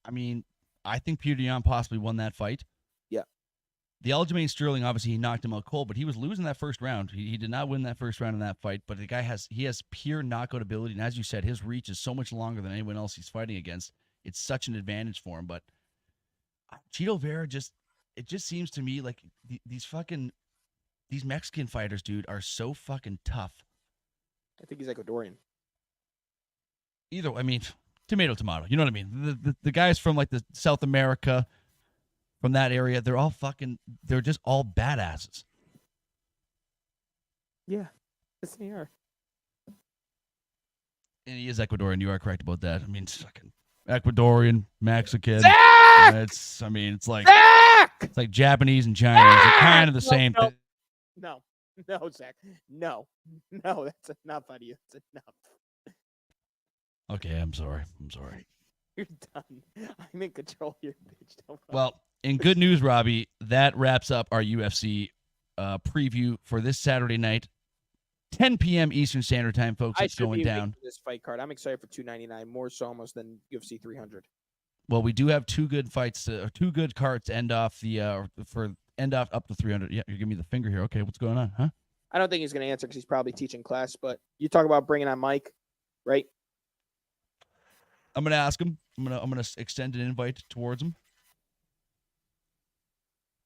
I think Peter Yan possibly won that fight. Yeah. The Aljamain Sterling, obviously, he knocked him out cold, but he was losing that first round. He did not win that first round in that fight, but the guy has pure knockout ability, and as you said, his reach is so much longer than anyone else he's fighting against. It's such an advantage for him, but Cheeto Vera it just seems to me like these Mexican fighters, dude, are so fucking tough. I think he's Ecuadorian. Either way, tomato. You know what I mean? The guys from like the South America, from that area, they're just all badasses. Yeah, yes, they are. And he is Ecuadorian. You are correct about that. It's fucking Ecuadorian, Mexican. Zach! It's like Zach! it's like Japanese and Chinese. They're kind of the same thing. No, Zach. No, that's enough out of you. That's enough. Okay, I'm sorry. You're done. I'm in control here, bitch. Don't worry. Well, in good news, Robbie, that wraps up our UFC preview for this Saturday night, 10 p.m. Eastern Standard Time, folks. It's going down. This fight card, I'm excited for 299, more so almost than UFC 300. Well, we do have two good cards to end off up to 300. Yeah, you're giving me the finger here. Okay, what's going on, huh? I don't think he's going to answer because he's probably teaching class. But you talk about bringing on Mike, right? I'm going to ask him. I'm going to extend an invite towards him.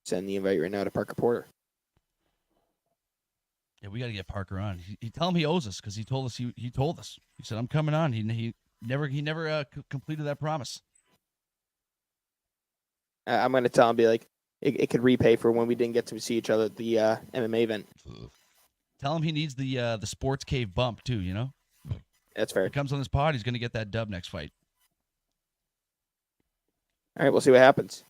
Send the invite right now to Parker Porter. Yeah, we got to get Parker on. He tell him he owes us because he told us he told us. He said I'm coming on. He never completed that promise. I'm going to tell him, be like, it could repay for when we didn't get to see each other at the MMA event. Tell him he needs the Sports Cave bump too. You know, That's fair. if he comes on this pod, he's going to get that dub next fight. All right, we'll see what happens.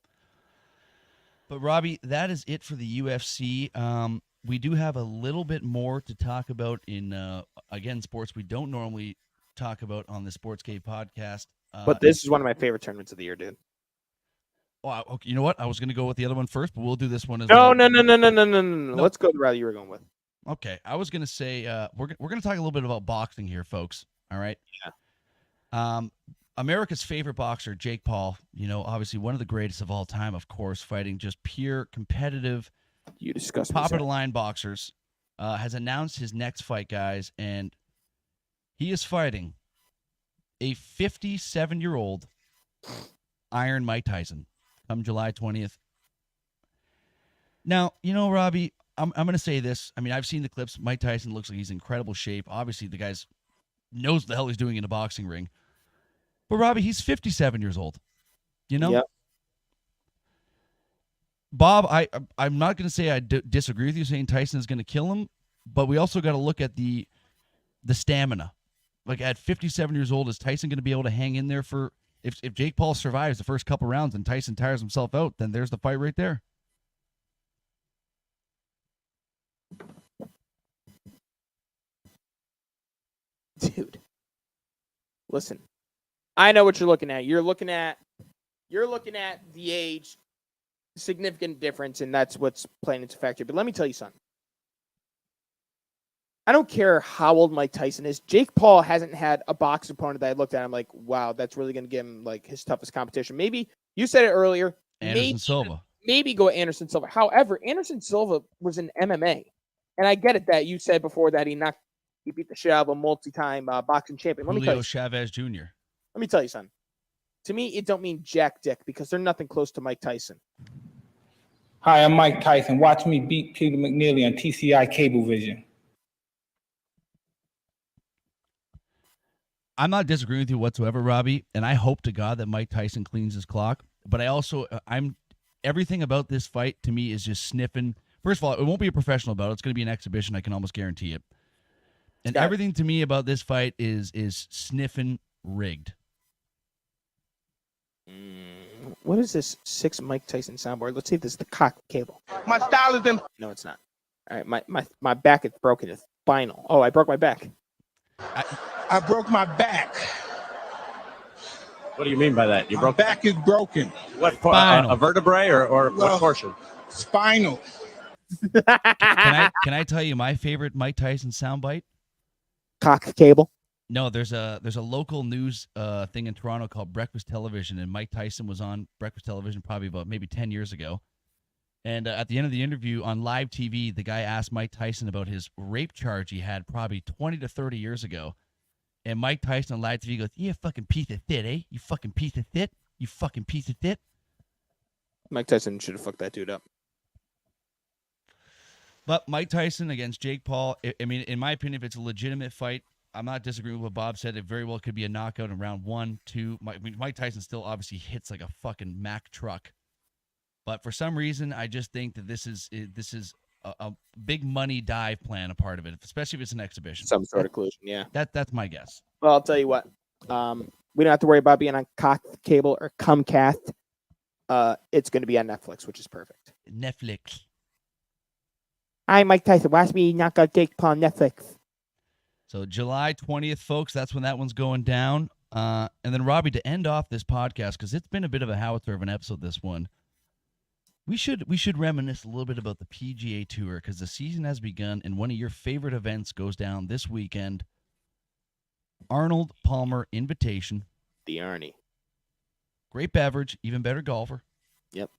But Robbie, that is it for the UFC. We do have a little bit more to talk about in again sports we don't normally talk about on the Sports Cave podcast. But this is one of my favorite tournaments of the year, dude. Oh, okay, you know what? I was going to go with the other one first, but we'll do this one as No. well. No. Let's go to the route you were going with. Okay, I was going to say we're going to talk a little bit about boxing here, folks. All right. Yeah. America's favorite boxer, Jake Paul. You know, obviously one of the greatest of all time, of course, fighting just pure competitive, top of the line boxers, has announced his next fight, guys, and he is fighting a 57-year-old Iron Mike Tyson come July 20th. Now, you know, Robbie, I'm going to say this. I mean, I've seen the clips. Mike Tyson looks like he's in incredible shape. Obviously, the guy's knows what the hell he's doing in a boxing ring. But, Robbie, he's 57 years old. You know? Yep. Bob, I'm not going to say I disagree with you saying Tyson is going to kill him, but we also got to look at the stamina. Like, at 57 years old, is Tyson going to be able to hang in there for – if Jake Paul survives the first couple rounds and Tyson tires himself out, then there's the fight right there. Dude, listen. I know what you're looking at. You're looking at the age, significant difference, and that's what's playing into factor. But let me tell you something. I don't care how old Mike Tyson is. Jake Paul hasn't had a box opponent that I looked at. I'm like, wow, that's really going to give him like his toughest competition. Maybe you said it earlier. Anderson Silva. Maybe go Anderson Silva. However, Anderson Silva was in MMA, and I get it that you said before that he beat the shit out of a multi-time boxing champion. Julio Chavez Jr. Let me tell you something. To me, it don't mean jack dick because they're nothing close to Mike Tyson. Hi, I'm Mike Tyson. Watch me beat Peter McNeely on TCI Cablevision. I'm not disagreeing with you whatsoever, Robbie, and I hope to God that Mike Tyson cleans his clock. But I also, everything about this fight to me is just sniffing. First of all, it won't be a professional battle. It's going to be an exhibition. I can almost guarantee it. And everything to me about this fight is sniffing rigged. What is this 6 Mike Tyson soundboard? Let's see if this is the cock cable. My style is in. No, it's not. All right, my back is broken. It's spinal. Oh, I broke my back. I broke my back. What do you mean by that? My back is broken. What Spinal. a vertebrae or Well, what portion? Spinal. Can I tell you my favorite Mike Tyson soundbite? Cock cable. No, there's a local news thing in Toronto called Breakfast Television, and Mike Tyson was on Breakfast Television probably about maybe 10 years ago. And at the end of the interview on live TV, the guy asked Mike Tyson about his rape charge he had probably 20 to 30 years ago. And Mike Tyson on live TV goes, "You fucking piece of shit, eh? You fucking piece of shit. You fucking piece of shit." Mike Tyson should have fucked that dude up. But Mike Tyson against Jake Paul, I mean, in my opinion, if it's a legitimate fight, I'm not disagreeing with what Bob said. It very well could be a knockout in round 1, 2. Mike Tyson still obviously hits like a fucking Mack truck. But for some reason, I just think that this is a big money dive plan, a part of it, especially if it's an exhibition. Some sort of collusion, yeah. That's my guess. Well, I'll tell you what. We don't have to worry about being on cock cable or Comcast. It's going to be on Netflix, which is perfect. Netflix. Hi, Mike Tyson. Watch me knock out Jake Paul on Netflix. So July 20th, folks, that's when that one's going down. And then, Robbie, to end off this podcast, because it's been a bit of a howitzer of an episode, this one, we should reminisce a little bit about the PGA Tour, because the season has begun, and one of your favorite events goes down this weekend. Arnold Palmer Invitation. The Arnie. Great beverage, even better golfer. Yep.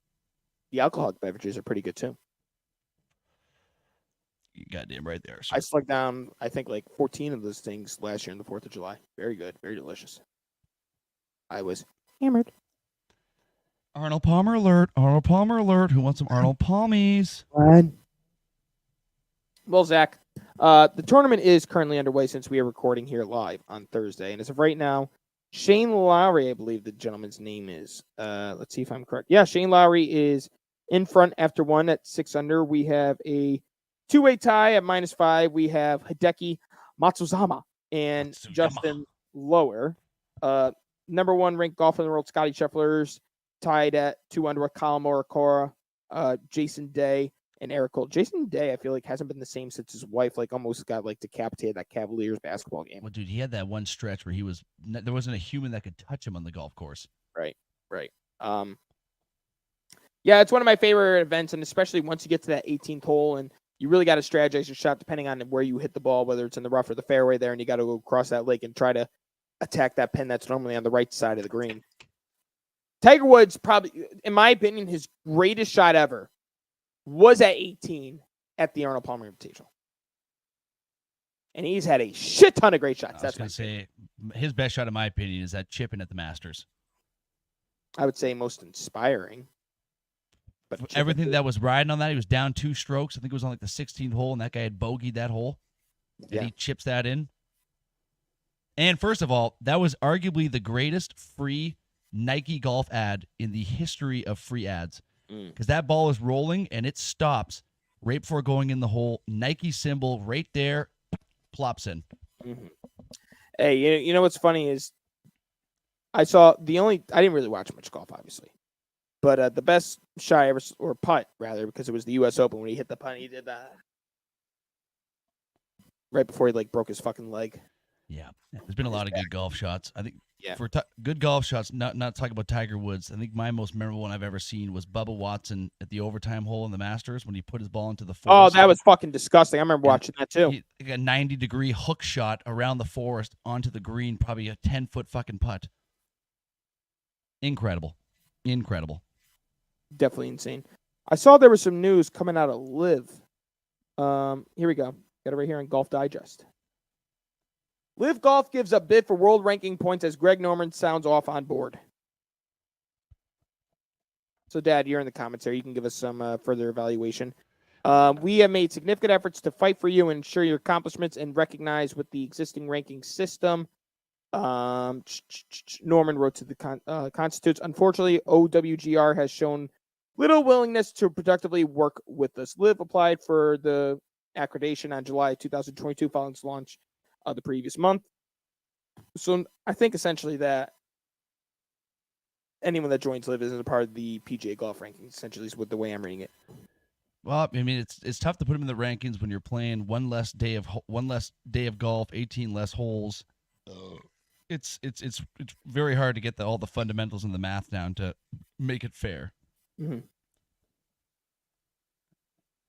The alcoholic beverages are pretty good, too. You goddamn right there, sir. I slugged down, I think, like 14 of those things last year on the 4th of July. Very good. Very delicious. I was hammered. Arnold Palmer alert. Arnold Palmer alert. Who wants some Arnold Palmies? Well, Zach, the tournament is currently underway since we are recording here live on Thursday. And as of right now, Shane Lowry, I believe the gentleman's name is. Let's see if I'm correct. Yeah, Shane Lowry is in front after one at 6 under. We have a two-way tie at -5. We have Hideki Matsuzama and Justin Lower. Number 1 ranked golfer in the world, Scotty Scheffler's tied at 2 under with Colin Morikawa, Jason Day, and Eric Cole. Jason Day, I feel like, hasn't been the same since his wife, like, almost got, like, decapitated that Cavaliers basketball game. Well, dude, he had that one stretch where there wasn't a human that could touch him on the golf course. Right. Yeah, it's one of my favorite events, and especially once you get to that 18th hole, and you really got to strategize your shot depending on where you hit the ball, whether it's in the rough or the fairway there, and you got to go across that lake and try to attack that pin that's normally on the right side of the green. Tiger Woods probably, in my opinion, his greatest shot ever was at 18 at the Arnold Palmer Invitational. And he's had a shit ton of great shots. I was going to say, his best shot, in my opinion, is that chip in at the Masters. I would say most inspiring. But everything that was riding on that, he was down 2 strokes. I think it was on like the 16th hole, and that guy had bogeyed that hole. And he chips that in. And first of all, that was arguably the greatest free Nike golf ad in the history of free ads. Because that ball is rolling, and it stops right before going in the hole. Nike symbol right there, plops in. Mm-hmm. Hey, you know what's funny is I didn't really watch much golf, obviously. But the best shot I ever, or putt rather, because it was the U.S. Open when he hit the putt, he did that right before he broke his fucking leg. Yeah, there's been a lot of good golf shots. I think Yeah. For good golf shots, not talking about Tiger Woods, I think my most memorable one I've ever seen was Bubba Watson at the overtime hole in the Masters when he put his ball into the forest. Oh, that was fucking disgusting. I remember watching that too. He, like a 90-degree hook shot around the forest onto the green, probably a 10-foot fucking putt. Incredible. Incredible. Definitely insane. I saw there was some news coming out of Live. Here we go. Got it right here on Golf Digest. Live Golf gives a bid for world ranking points as Greg Norman sounds off on board. So, Dad, you're in the comments there. You can give us some further evaluation. We have made significant efforts to fight for you and ensure your accomplishments and recognize with the existing ranking system. Norman wrote to the Constitutes. Unfortunately, OWGR has shown little willingness to productively work with us. Live applied for the accreditation on July 2022 following its launch the previous month. So I think essentially that anyone that joins Live isn't a part of the PGA golf rankings, essentially is what the way I'm reading it. Well, I mean, it's tough to put them in the rankings when you're playing one less day of golf, 18 less holes. It's very hard to get all the fundamentals and the math down to make it fair. Mm-hmm.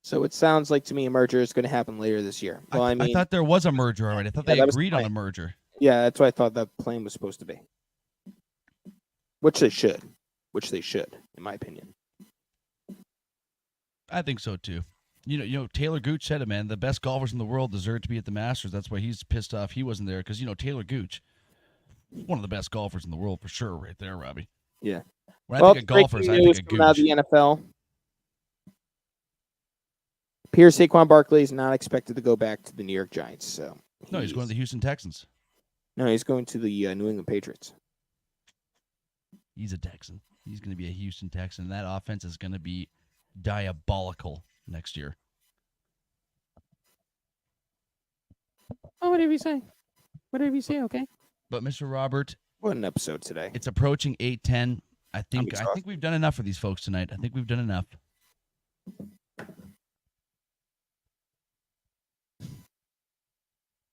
So it sounds like to me a merger is going to happen later this year. Well, I thought there was a merger already. I thought they agreed on a merger. Yeah, that's what I thought that plan was supposed to be. Which they should, in my opinion. I think so too. You know, Taylor Gooch said it, man. The best golfers in the world deserve to be at the Masters. That's why he's pissed off he wasn't there because Taylor Gooch, one of the best golfers in the world for sure, right there, Robbie. Yeah. When I think of golfers, I think of Gooch. Out of the NFL. Pierce Saquon Barkley is not expected to go back to the New York Giants. So no, he's going to the Houston Texans. No, he's going to the New England Patriots. He's a Texan. He's going to be a Houston Texan. That offense is going to be diabolical next year. Oh, whatever you say. Whatever you say, okay. But Mr. Robert, what an episode today. It's approaching 8:10. I think we've done enough for these folks tonight. I think we've done enough.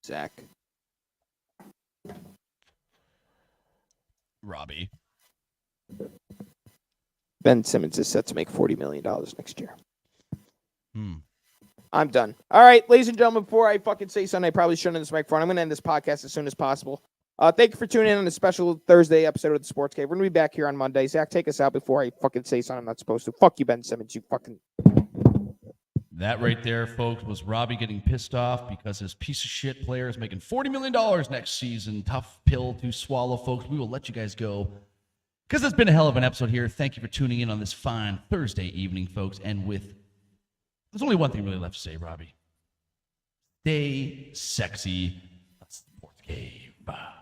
Zach. Robbie. Ben Simmons is set to make $40 million next year. I'm done. All right, ladies and gentlemen, before I fucking say something I probably shouldn't in this microphone, I'm going to end this podcast as soon as possible. Thank you for tuning in on a special Thursday episode of the Sports Cave. We're going to be back here on Monday. Zach, take us out before I fucking say something I'm not supposed to. Fuck you, Ben Simmons, you fucking... That right there, folks, was Robbie getting pissed off because his piece of shit player is making $40 million next season. Tough pill to swallow, folks. We will let you guys go because it's been a hell of an episode here. Thank you for tuning in on this fine Thursday evening, folks. And there's only one thing really left to say, Robbie. Stay sexy. Sports Cave. Bye.